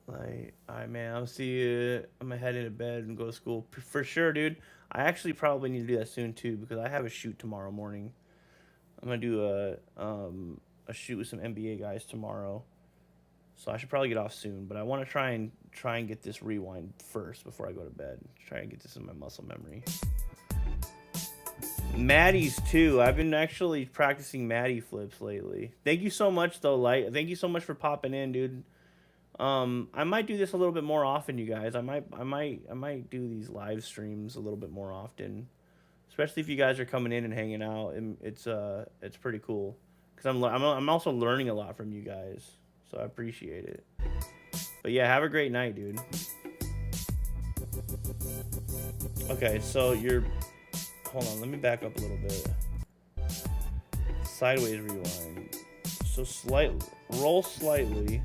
S1: Alright, man, I'll see you. I'm gonna head into bed and go to school. For sure, dude. I actually probably need to do that soon, too, because I have a shoot tomorrow morning. I'm gonna do a shoot with some NBA guys tomorrow. So I should probably get off soon, but I want to try and get this rewind first before I go to bed. Try and get this in my muscle memory. Maddie's too. I've been actually practicing Maddie flips lately. Thank you so much though, Light. Thank you so much for popping in, dude. I might do this a little bit more often, you guys. I might do these live streams a little bit more often. especially if you guys are coming in and hanging out. And it's pretty cool because I'm also learning a lot from you guys, so I appreciate it. But yeah, have a great night, dude. Okay, so you're. Hold on, let me back up a little bit. Sideways rewind. So roll slightly.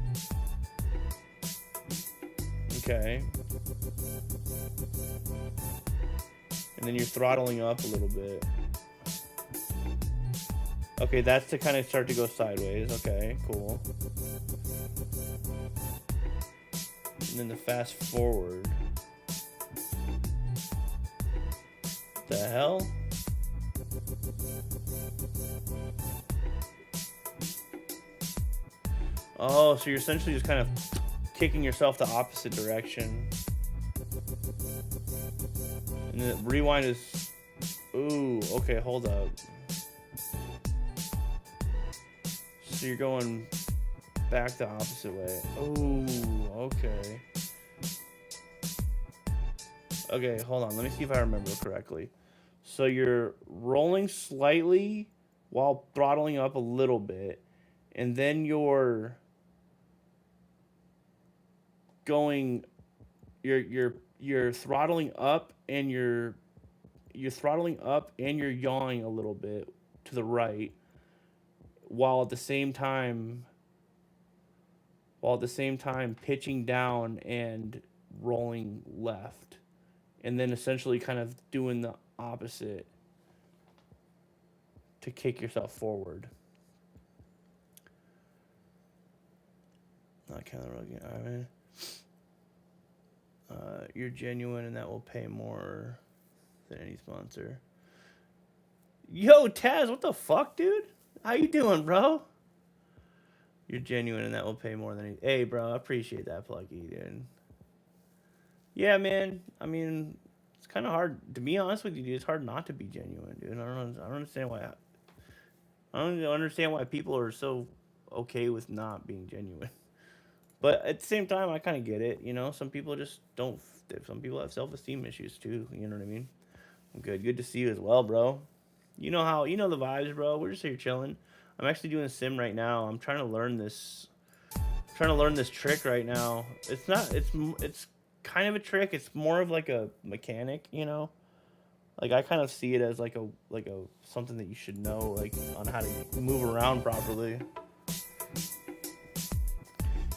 S1: Okay. And then you're throttling up a little bit. Okay, that's to kind of start to go sideways. Okay, cool. And then the fast forward. The hell? Oh, so you're essentially just kind of kicking yourself the opposite direction. And the rewind is... Ooh, okay, hold up. So you're going back the opposite way. Ooh, okay. Okay, hold on. Let me see if I remember correctly. So you're rolling slightly while throttling up a little bit. And then you're going... You're throttling up and you're throttling up and you're yawing a little bit to the right while at the same time pitching down and rolling left, and then essentially kind of doing the opposite to kick yourself forward. Not kind of looking. I mean, you're genuine, and that will pay more than any sponsor. Yo, Taz, what the fuck, dude? How you doing, bro? You're genuine, and that will pay more than any... Hey, bro, I appreciate that, Plucky, dude. Yeah, man. I mean, it's kind of hard. To be honest with you, dude, it's hard not to be genuine, dude. I don't understand why... I don't understand why people are so okay with not being genuine. But at the same time, I kind of get it, you know? Some people just don't... Some people have self-esteem issues, too. You know what I mean? Good. Good to see you as well, bro. You know how... You know the vibes, bro. We're just here chilling. I'm actually doing a sim right now. I'm trying to learn this... trick right now. It's not... It's kind of a trick. It's more of like a mechanic, you know? Like, I kind of see it as like a something that you should know, like, on how to move around properly.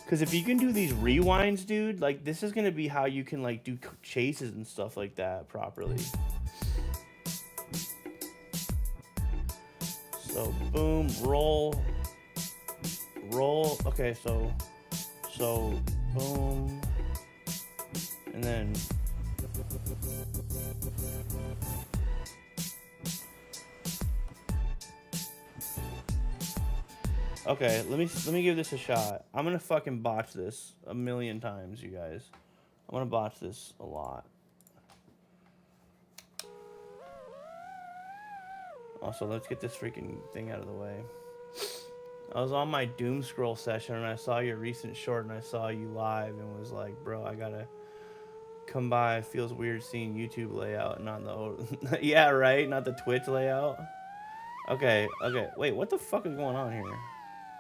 S1: Because if you can do these rewinds, dude, like, this is going to be how you can, like, do chases and stuff like that properly. So, boom, roll. Okay, so, boom. And then... Okay, let me give this a shot. I'm gonna fucking botch this a million times, you guys. I'm gonna botch this a lot. Also, let's get this freaking thing out of the way. I was on my doom scroll session and I saw your recent short and I saw you live and was like, bro, I gotta come by. It feels weird seeing YouTube layout, not the yeah, right, not the Twitch layout. Okay, wait, what the fuck is going on here?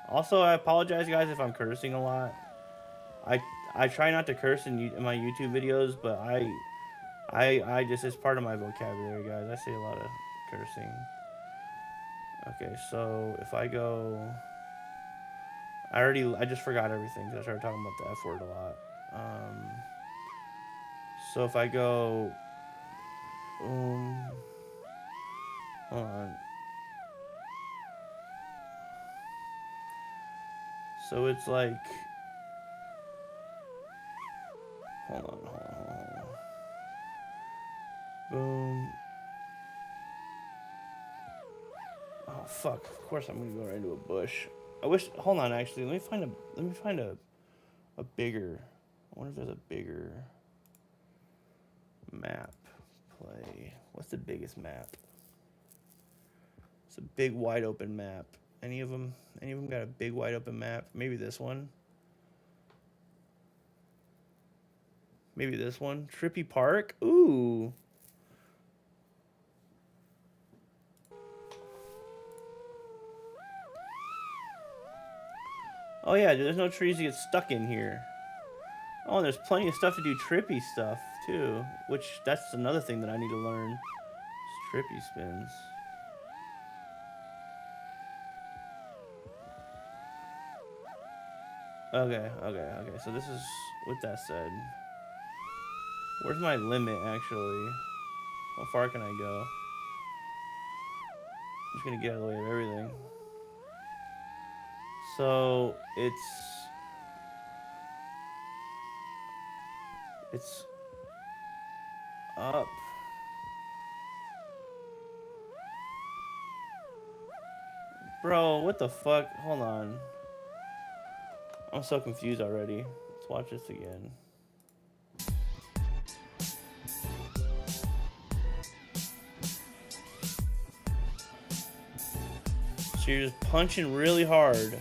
S1: Also, I apologize, guys, if I'm cursing a lot. I try not to curse in my YouTube videos, but I just, it's part of my vocabulary, guys. I say a lot of cursing. Okay, so if I go... I just forgot everything because I started talking about the F word a lot. So if I go... hold on. So it's like... Hold on. Boom. Oh, fuck. Of course I'm going to go right into a bush. I wish... Hold on, actually. Let me find a bigger... I wonder if there's a bigger map play. What's the biggest map? It's a big, wide open map. Any of them got a big, wide open map? Maybe this one. Maybe this one. Trippy Park? Ooh. Oh yeah, there's no trees to get stuck in here. Oh, and there's plenty of stuff to do trippy stuff too, which that's another thing that I need to learn. Is trippy spins. Okay. So this is, with that said, where's my limit actually? How far can I go? I'm just gonna get out of the way of everything. So it's up. Bro, what the fuck? Hold on. I'm so confused already. Let's watch this again. So you're just punching really hard.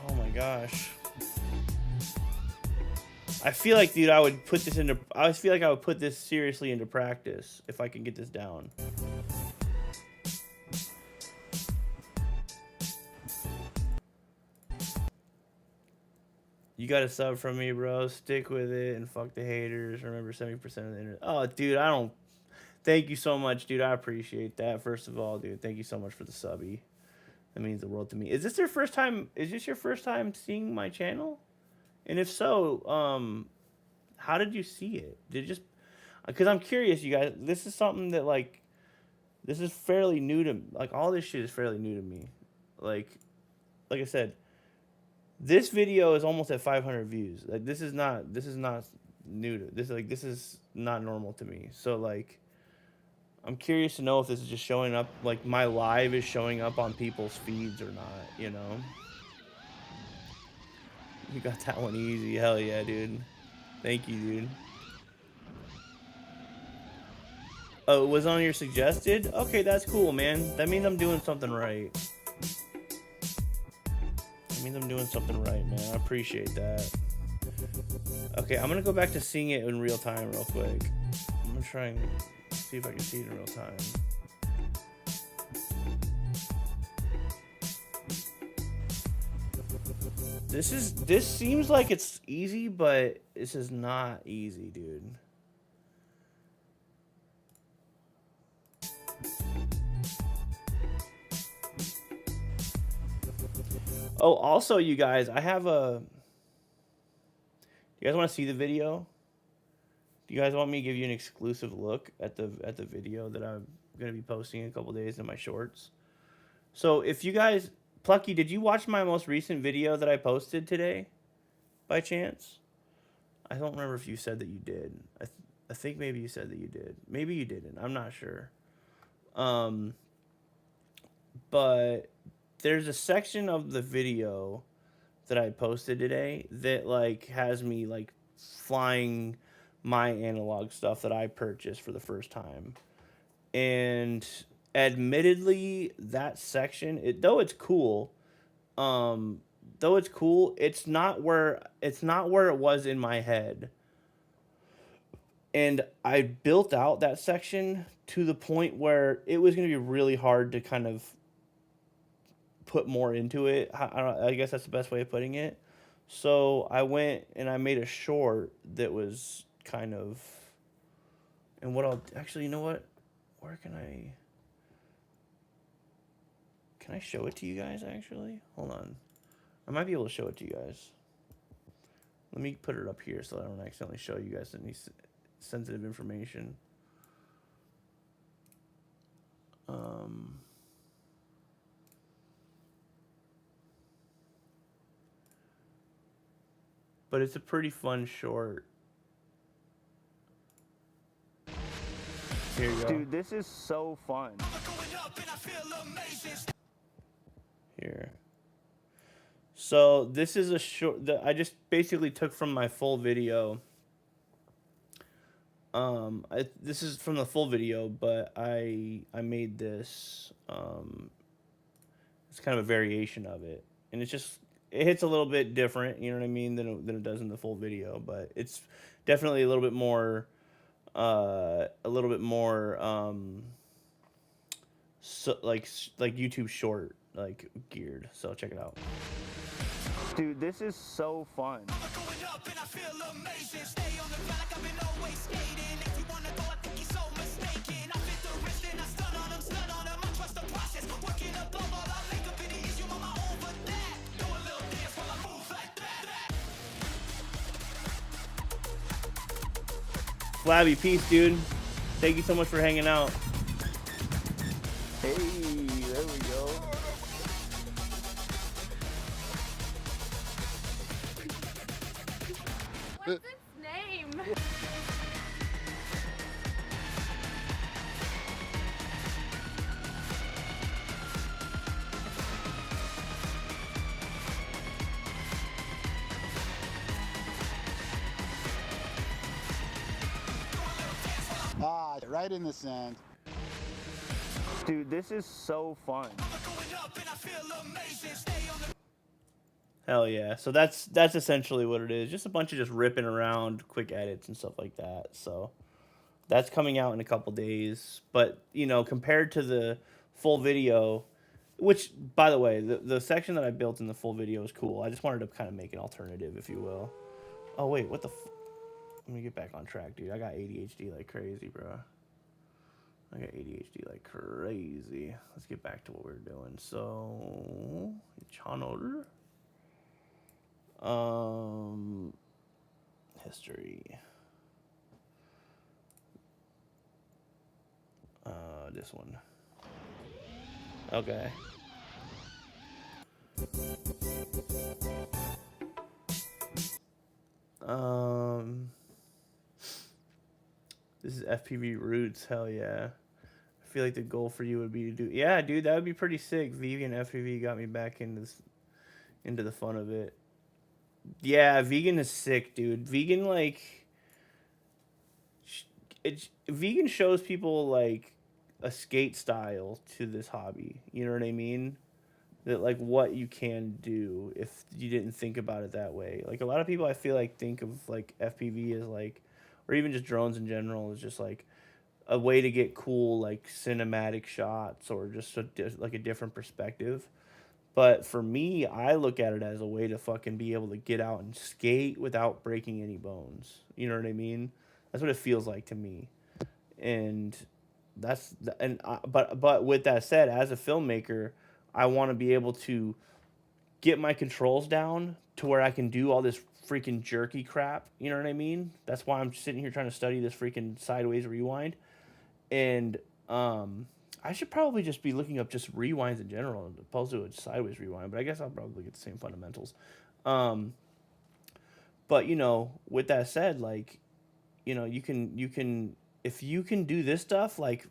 S1: Oh my gosh. I feel like, dude, I feel like I would put this seriously into practice if I can get this down. You got a sub from me, bro. Stick with it and fuck the haters. Remember, 70% of the internet. Oh, dude, I don't. Thank you so much, dude. I appreciate that. First of all, dude, thank you so much for the subby. That means the world to me. Is this your first time? Is this your first time seeing my channel? And if so, how did you see it? Did it just? Because I'm curious, you guys. This is something that this is fairly new to, all this shit is fairly new to me. Like I said, this video is almost at 500 views. Like this is not new to this. Like this is not normal to me. So like, I'm curious to know if this is just showing up. Like my live is showing up on people's feeds or not. You know. You got that one easy. Hell yeah, dude. Thank you, dude. Oh, it was on your suggested? Okay, that's cool, man. That means I'm doing something right. That means I'm doing something right, man. I appreciate that. Okay, I'm gonna go back to seeing it in real time real quick. I'm gonna try and see if I can see it in real time. This seems like it's easy, but this is not easy, dude. Oh, also, you guys, I have a... You guys want to see the video? Do you guys want me to give you an exclusive look at the video that I'm going to be posting in a couple days in my shorts? So if you guys... Plucky, did you watch my most recent video that I posted today? By chance? I don't remember if you said that you did. I think maybe you said that you did. Maybe you didn't. I'm not sure. But there's a section of the video that I posted today that has me flying my analog stuff that I purchased for the first time. And admittedly, that section, though it's cool, it's not where it was in my head. And I built out that section to the point where it was going to be really hard to kind of put more into it. I guess that's the best way of putting it. So I went and I made a short that was kind of... And what I'll... Actually, you know what? Where can I... Can I show it to you guys, actually? Hold on. I might be able to show it to you guys. Let me put it up here so I don't accidentally show you guys any sensitive information. But it's a pretty fun short. Here you go.
S2: Dude, this is so fun.
S1: Here. So this is a short that I just basically took from my full video. This is from the full video, but I made this. It's kind of a variation of it, and it hits a little bit different. You know what I mean than it does in the full video, but it's definitely a little bit more so like YouTube short like geared. So check it out. Dude, this is so fun. Flabby, peace, dude. Thank you so much for hanging out. Hey, there we go.
S2: What's its name?
S3: Ah, right in the sand.
S1: Dude, this is so fun. Hell yeah. So that's essentially what it is. Just a bunch of just ripping around, quick edits and stuff like that. So that's coming out in a couple days. But, you know, compared to the full video, which, by the way, the section that I built in the full video is cool. I just wanted to kind of make an alternative, if you will. Oh, wait, what the Let me get back on track, dude. I got ADHD like crazy, bro. I got ADHD like crazy. Let's get back to what we're doing. So, channel. History. This one. Okay. This is FPV roots. Hell yeah. I feel like the goal for you would be to do. Yeah, dude, that would be pretty sick. Vegan FPV got me back into the fun of it. Yeah, vegan is sick, dude. Vegan like vegan shows people like a skate style to this hobby. You know what I mean? That like what you can do if you didn't think about it that way. Like a lot of people I feel like think of like FPV as like, or even just drones in general, is just like a way to get cool like cinematic shots or just like a different perspective. But for me, I look at it as a way to fucking be able to get out and skate without breaking any bones. You know what I mean? That's what it feels like to me. And but with that said, as a filmmaker, I want to be able to get my controls down to where I can do all this freaking jerky crap. You know what I mean? That's why I'm sitting here trying to study this freaking sideways rewind. And I should probably just be looking up just rewinds in general as opposed to a sideways rewind, but I guess I'll probably get the same fundamentals. But you know, with that said, like, you know, you can if you can do this stuff, like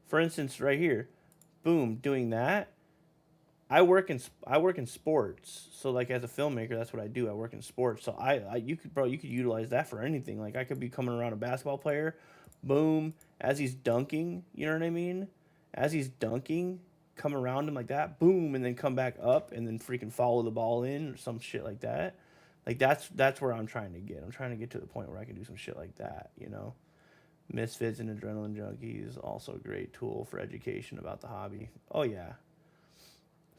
S1: for instance right here, boom, doing that. I work in sports, so like as a filmmaker, that's what I do. I work in sports, so you could utilize that for anything. Like I could be coming around a basketball player, boom, as he's dunking, you know what I mean? As he's dunking, come around him like that, boom, and then come back up and then freaking follow the ball in or some shit like that. Like that's where I'm trying to get. I'm trying to get to the point where I can do some shit like that, you know? Misfits and Adrenaline Junkies, also a great tool for education about the hobby. Oh yeah.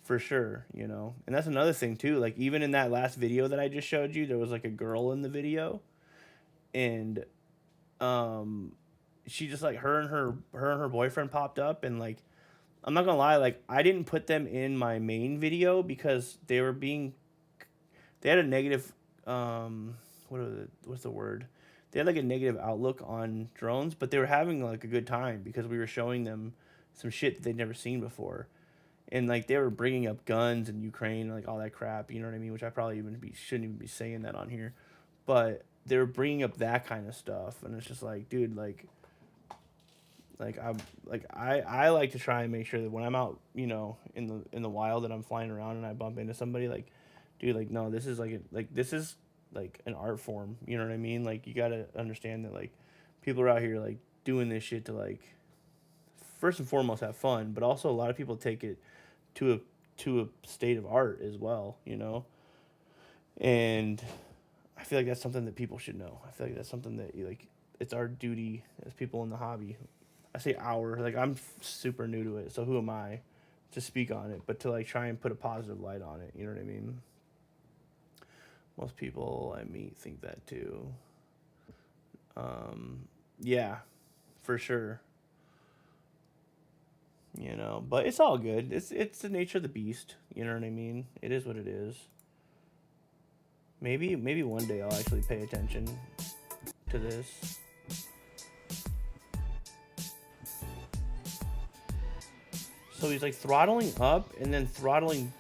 S1: For sure, you know? And that's another thing too. Like even in that last video that I just showed you, there was like a girl in the video and she just like her and her boyfriend popped up, and like I'm not gonna lie, like I didn't put them in my main video because they had a negative what's the word? They had like a negative outlook on drones, but they were having like a good time because we were showing them some shit that they'd never seen before. And like they were bringing up guns and Ukraine, like all that crap, you know what I mean? Which I probably shouldn't even be saying that on here, but they were bringing up that kind of stuff, and it's just like, dude, I like to try and make sure that when I'm out, you know, in the wild and I'm flying around and I bump into somebody, like, dude, like no, this is this is like an art form, you know what I mean? Like you gotta understand that like people are out here like doing this shit to like first and foremost have fun, but also a lot of people take it to a state of art as well, you know? And I feel like that's something that people should know. I feel like that's something that like it's our duty as people in the hobby I say our, like I'm super new to it, so who am I to speak on it? But to like try and put a positive light on it, you know what I mean? Most people I meet think that too. Yeah, for sure. You know, but it's all good. It's the nature of the beast. You know what I mean? It is what it is. Maybe one day I'll actually pay attention to this. So he's like throttling up and then throttling.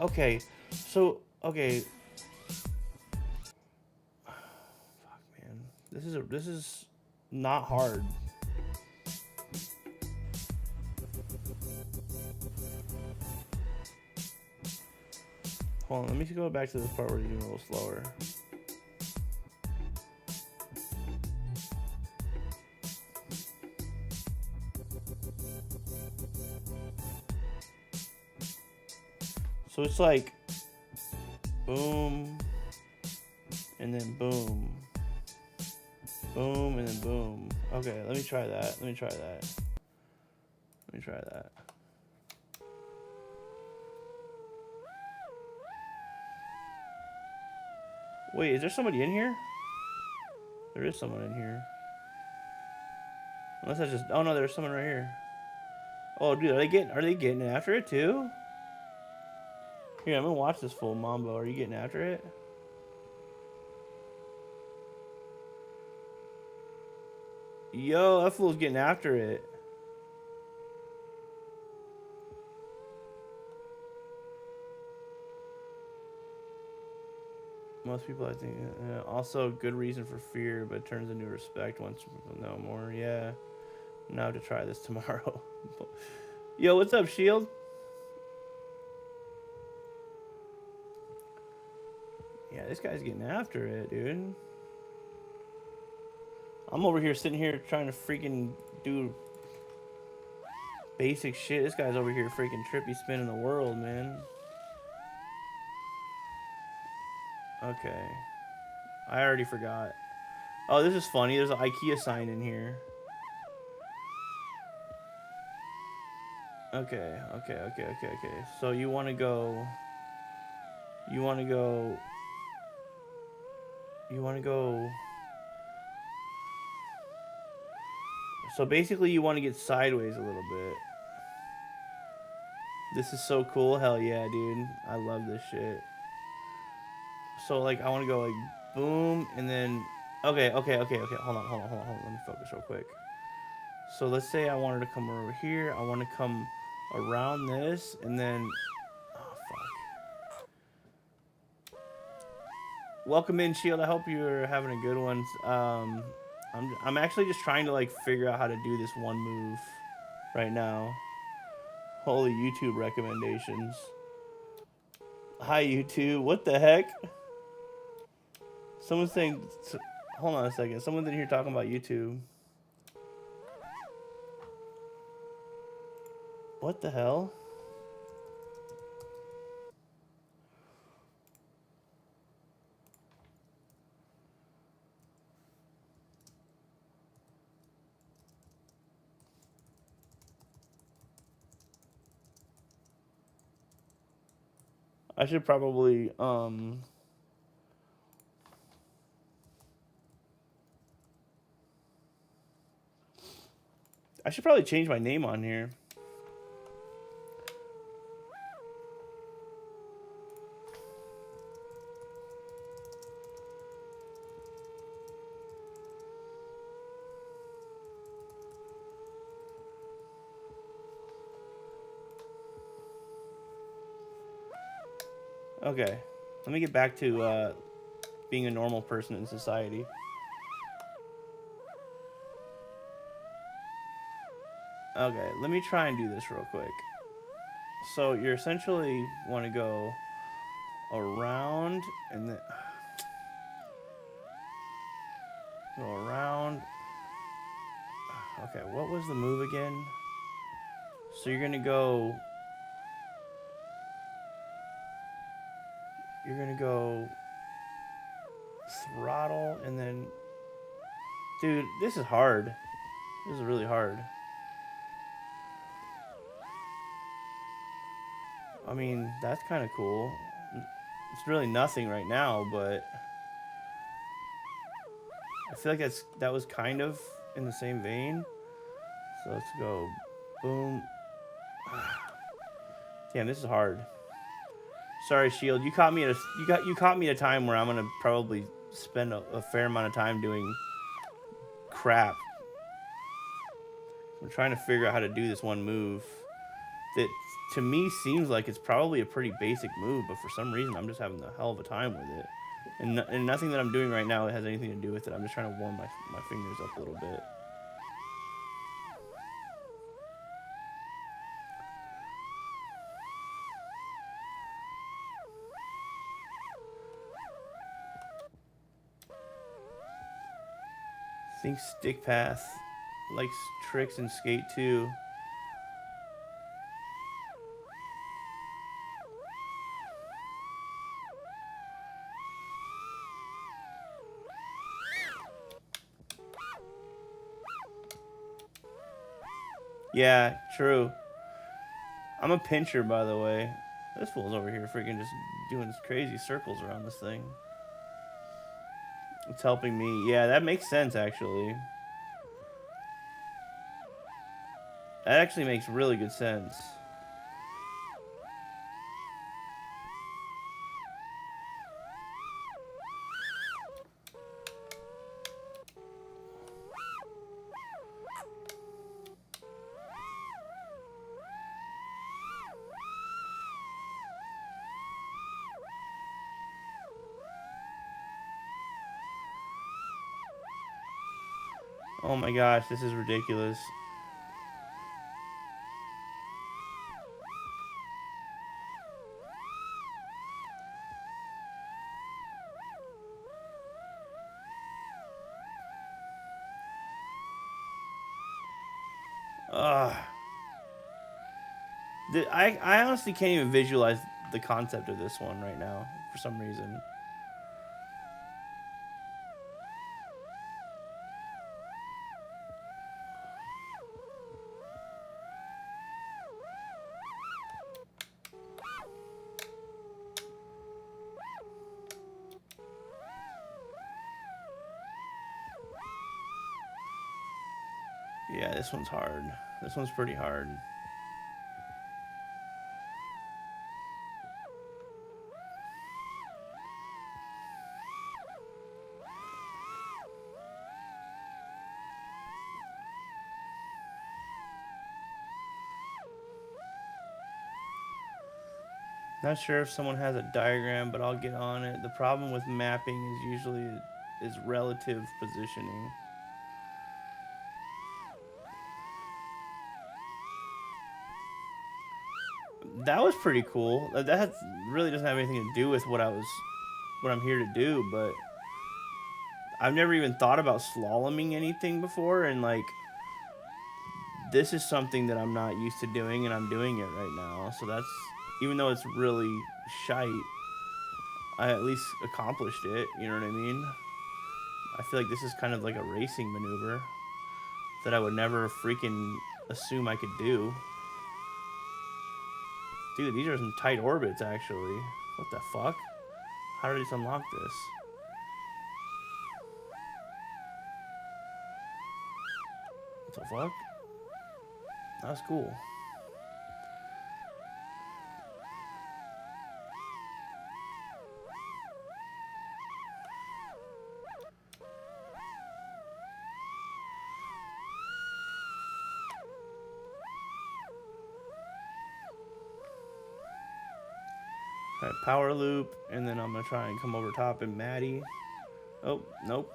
S1: Okay, so okay. Fuck, man, this is not hard. Hold on, let me go back to this part where he's doing a little slower. So it's like boom, and then boom, boom, and then boom. Okay, let me try that. Let me try that. Let me try that. Wait, is there somebody in here? There is someone in here. Unless I just... Oh, no, there's someone right here. Oh, dude, are they getting after it, too? Here, I'm gonna watch this full mambo. Are you getting after it? Yo, that fool's getting after it. Most people, I think, also good reason for fear, but turns into respect once people know more. Yeah, now to try this tomorrow. Yo, what's up, Shield? Yeah, this guy's getting after it, dude. I'm over here sitting here trying to freaking do basic shit. This guy's over here freaking trippy spinning the world, man. Okay. I already forgot. Oh, this is funny. There's an IKEA sign in here. Okay. So you want to go... You want to go... So basically you want to get sideways a little bit. This is so cool. Hell yeah, dude. I love this shit. So like I want to go like boom and then okay. Hold on. Let me focus real quick. So let's say I wanted to come over here. I want to come around this and then oh fuck. Welcome in, Shield. I hope you're having a good one. I'm actually just trying to like figure out how to do this one move right now. Holy YouTube recommendations. Hi YouTube. What the heck? Someone's saying... Hold on a second. Someone's in here talking about YouTube. What the hell? I should probably... I should probably change my name on here. Okay. Let me get back to being a normal person in society. Okay, let me try and do this real quick. So you essentially want to go around and then go around. Okay, what was the move again? So you're gonna go throttle and then dude, this is hard. This is really hard. I mean, that's kind of cool. It's really nothing right now, but I feel like that was kind of in the same vein. So let's go. Boom. Damn, this is hard. Sorry, Shield. You caught me at you caught me at a time where I'm gonna probably spend a fair amount of time doing crap. I'm trying to figure out how to do this one move that to me seems like it's probably a pretty basic move, but for some reason I'm just having a hell of a time with it. And nothing that I'm doing right now has anything to do with it. I'm just trying to warm my fingers up a little bit. I think Stick Path likes tricks in Skate 2. Yeah, true. I'm a pincher, by the way. This fool's over here freaking just doing crazy circles around this thing. It's helping me. Yeah, that makes sense, actually. That actually makes really good sense. Oh my gosh, this is ridiculous. Ugh. I honestly can't even visualize the concept of this one right now for some reason. Yeah, this one's hard. This one's pretty hard. Not sure if someone has a diagram, but I'll get on it. The problem with mapping is usually is relative positioning. That was pretty cool. That really doesn't have anything to do with what I'm here to do, but I've never even thought about slaloming anything before, and like this is something that I'm not used to doing, and I'm doing it right now. So that's, even though it's really shite, I at least accomplished it. You know what I mean? I feel like this is kind of like a racing maneuver that I would never freaking assume I could do. Dude, these are some tight orbits, actually. What the fuck? How did I just unlock this? What the fuck? That's cool. Alright, power loop, and then I'm gonna try and come over top and Maddie. Oh, nope.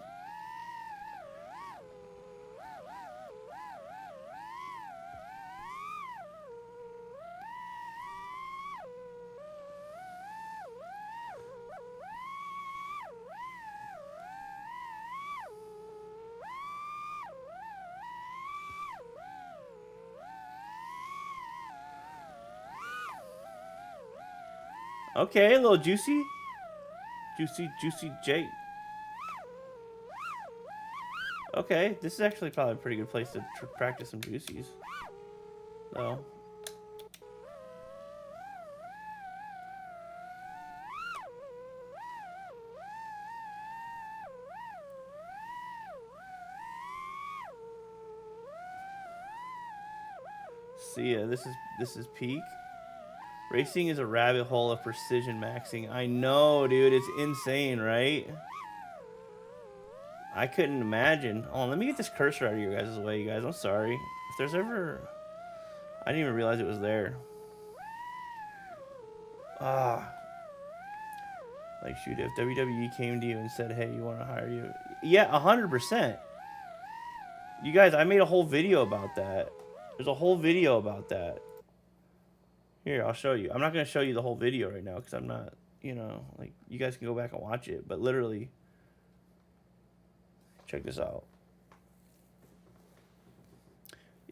S1: Okay, a little juicy. Juicy J. Okay, this is actually probably a pretty good place to practice some juicies. So. See ya. This is peak. Racing is a rabbit hole of precision maxing. I know, dude. It's insane, right? I couldn't imagine. Oh, let me get this cursor out of your guys' way, you guys. I'm sorry. If there's ever... I didn't even realize it was there. Ah. Like, shoot, if WWE came to you and said, hey, you want to hire you? Yeah, 100%. You guys, I made a whole video about that. There's a whole video about that. Here, I'll show you. I'm not going to show you the whole video right now because I'm not, you know, like, you guys can go back and watch it. But literally, check this out.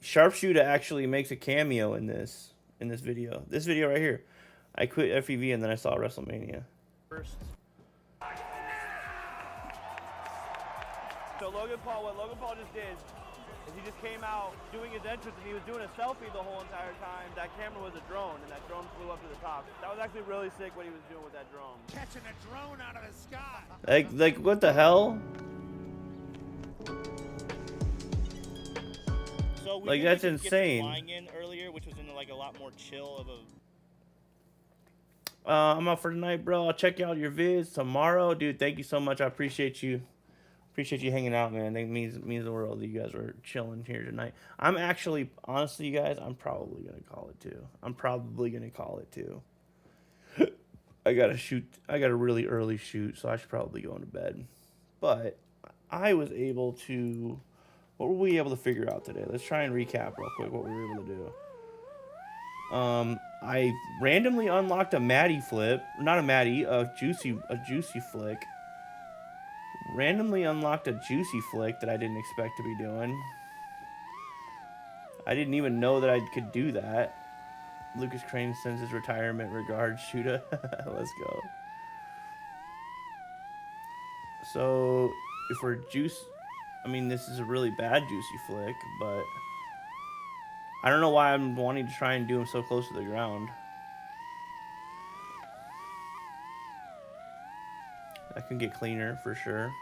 S1: Sharpshooter actually makes a cameo in this video. This video right here. I quit FPV and then I saw WrestleMania. First. So what Logan Paul just did is he just came out doing his entrance and he was doing a selfie the whole entire time. That camera was a drone and that drone flew up to the top. That was actually really sick what he was doing with that drone.
S3: Catching a drone out of the sky.
S1: Like what the hell?
S4: So we
S1: like that's insane.
S4: Flying in earlier, which was in like a lot more chill of a.
S1: I'm out for tonight, bro. I'll check out your vids tomorrow, dude. Thank you so much. I appreciate you. Appreciate you hanging out, man. It means the world that you guys were chilling here tonight. I'm actually, honestly, you guys, I'm probably gonna call it too. I gotta shoot. I got a really early shoot, so I should probably go into bed. But I was able to. What were we able to figure out today? Let's try and recap real quick what we were able to do. I randomly unlocked a Maddie flip, not a Maddie, a juicy flick. Randomly unlocked a juicy flick that I didn't expect to be doing. I didn't even know that I could do that. Lucas Crane sends his retirement regards, Shoota. Let's go. So, if we're I mean, this is a really bad juicy flick, but I don't know why I'm wanting to try and do him so close to the ground. I can get cleaner for sure.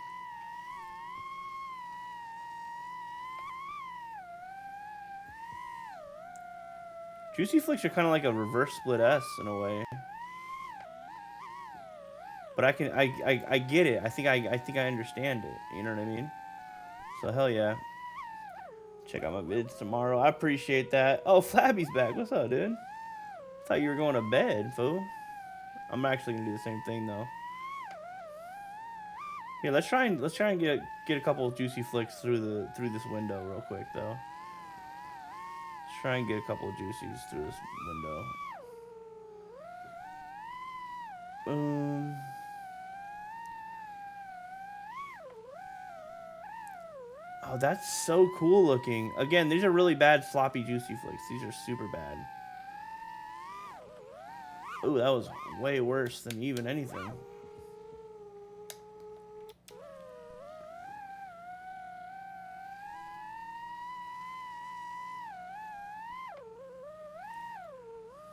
S1: Juicy flicks are kind of like a reverse split S in a way. But I get it. I think I understand it. You know what I mean? So hell yeah. Check out my vids tomorrow. I appreciate that. Oh, Flabby's back. What's up, dude? I thought you were going to bed, fool. I'm actually gonna do the same thing though. Yeah, let's try and get a couple of juicy flicks through this window real quick though. Let's try and get a couple of juicies through this window. Boom. Oh, that's so cool looking. Again, these are really bad floppy juicy flicks. These are super bad. Ooh, that was way worse than even anything.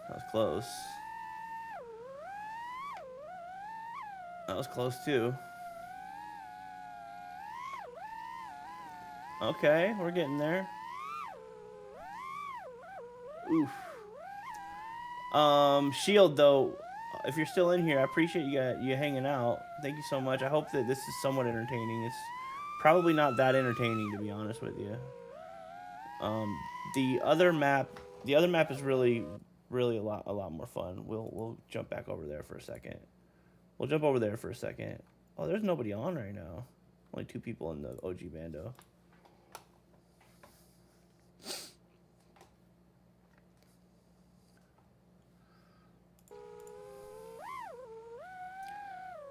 S1: That was close. That was close too. Okay, we're getting there. Oof. Shield though, if you're still in here, I appreciate you hanging out. Thank you so much. I hope that this is somewhat entertaining. It's probably not that entertaining, to be honest with you. The other map is really a lot more fun. We'll jump back over there for a second. We'll jump over there for a second. Oh, there's nobody on right now. Only 2 people in the OG bando.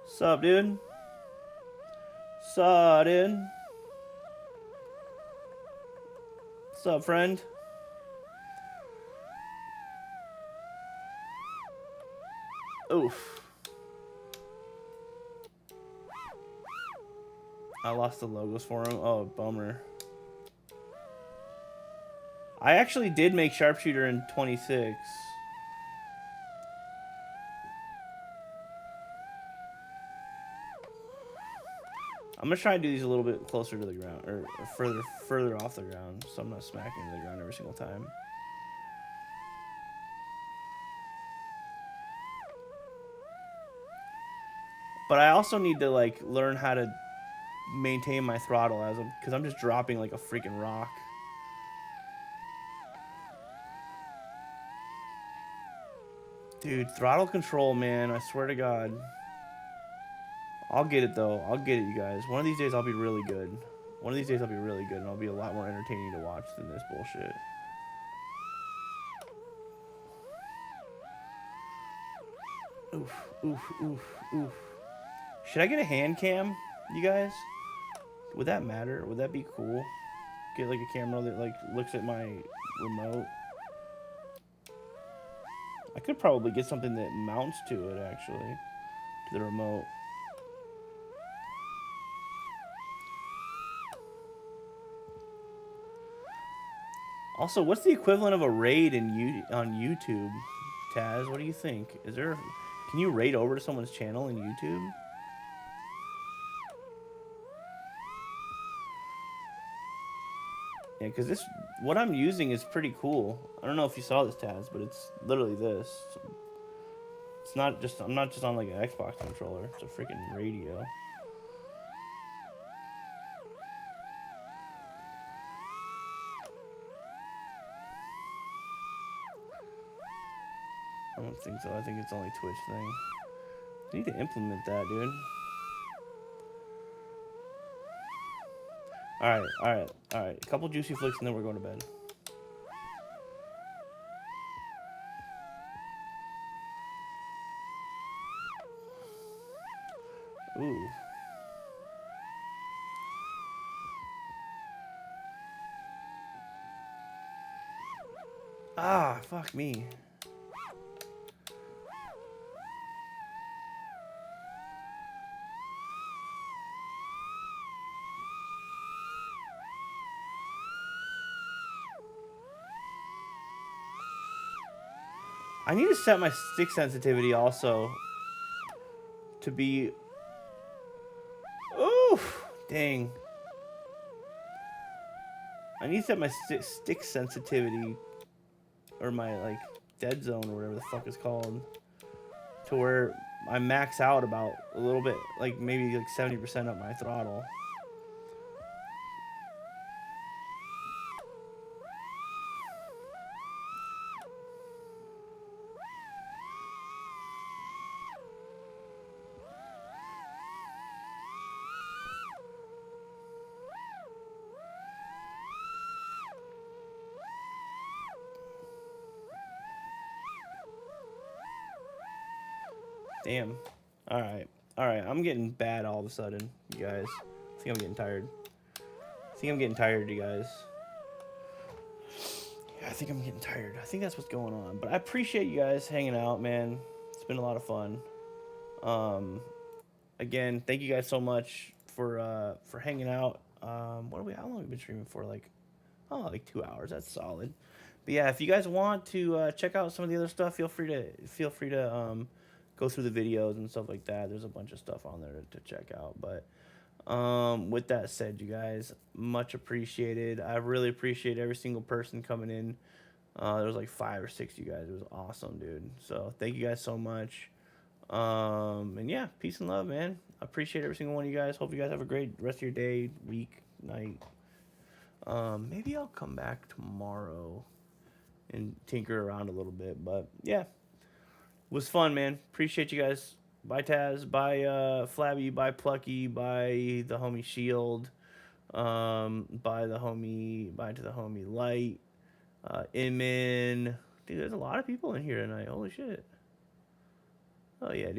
S1: Sup, dude? Sup, dude? Sup, friend? Oof. I lost the logos for him. Oh, bummer. I actually did make sharpshooter in 26. I'm gonna try to do these a little bit closer to the ground, or further off the ground, so I'm not smacking into the ground every single time. But I also need to like learn how to maintain my throttle as I'm, because I'm just dropping like a freaking rock. Dude, throttle control, man, I swear to God. I'll get it though. I'll get it, you guys. One of these days I'll be really good. One of these days I'll be really good, and I'll be a lot more entertaining to watch than this bullshit. Oof, oof, oof, oof. Should I get a hand cam, you guys? Would that matter? Would that be cool? Get like a camera that like looks at my remote. I could probably get something that mounts to it actually, to the remote. Also, what's the equivalent of a raid on YouTube, Taz? What do you think? Is there? Can you raid over to someone's channel in YouTube? Yeah, because this, what I'm using is pretty cool. I don't know if you saw this, Taz, but it's literally this. It's not just, I'm not just on like an Xbox controller. It's a freaking radio. I don't think so. I think it's only Twitch thing. I need to implement that, dude. Alright, alright, alright. A couple juicy flicks and then we're going to bed. Ooh. Ah, fuck me. I need to set my stick sensitivity also to be... Oof! Dang. I need to set my stick sensitivity, or my like dead zone or whatever the fuck it's called, to where I max out about a little bit, like maybe like 70% up my throttle. Damn. Alright. Alright, I'm getting bad all of a sudden, you guys. I think I'm getting tired. I think I'm getting tired, you guys. Yeah, I think I'm getting tired. I think that's what's going on. But I appreciate you guys hanging out, man. It's been a lot of fun. Again, thank you guys so much for hanging out. What are we? How long have we been streaming for? Like 2 hours. That's solid. But yeah, if you guys want to check out some of the other stuff, feel free to go through the videos and stuff like that. There's a bunch of stuff on there to check out. But with that said, you guys, much appreciated. I really appreciate every single person coming in. There was like 5 or 6 of you guys. It was awesome, dude. So thank you guys so much. And yeah, peace and love, man. I appreciate every single one of you guys. Hope you guys have a great rest of your day, week, night. Maybe I'll come back tomorrow and tinker around a little bit. But yeah, it was fun, man. Appreciate you guys. Bye, Taz. Bye, Flabby. Bye, Plucky. Bye, the homie Shield. Bye to the homie Light. Inman. Dude, there's a lot of people in here tonight. Holy shit. Oh, yeah, dude.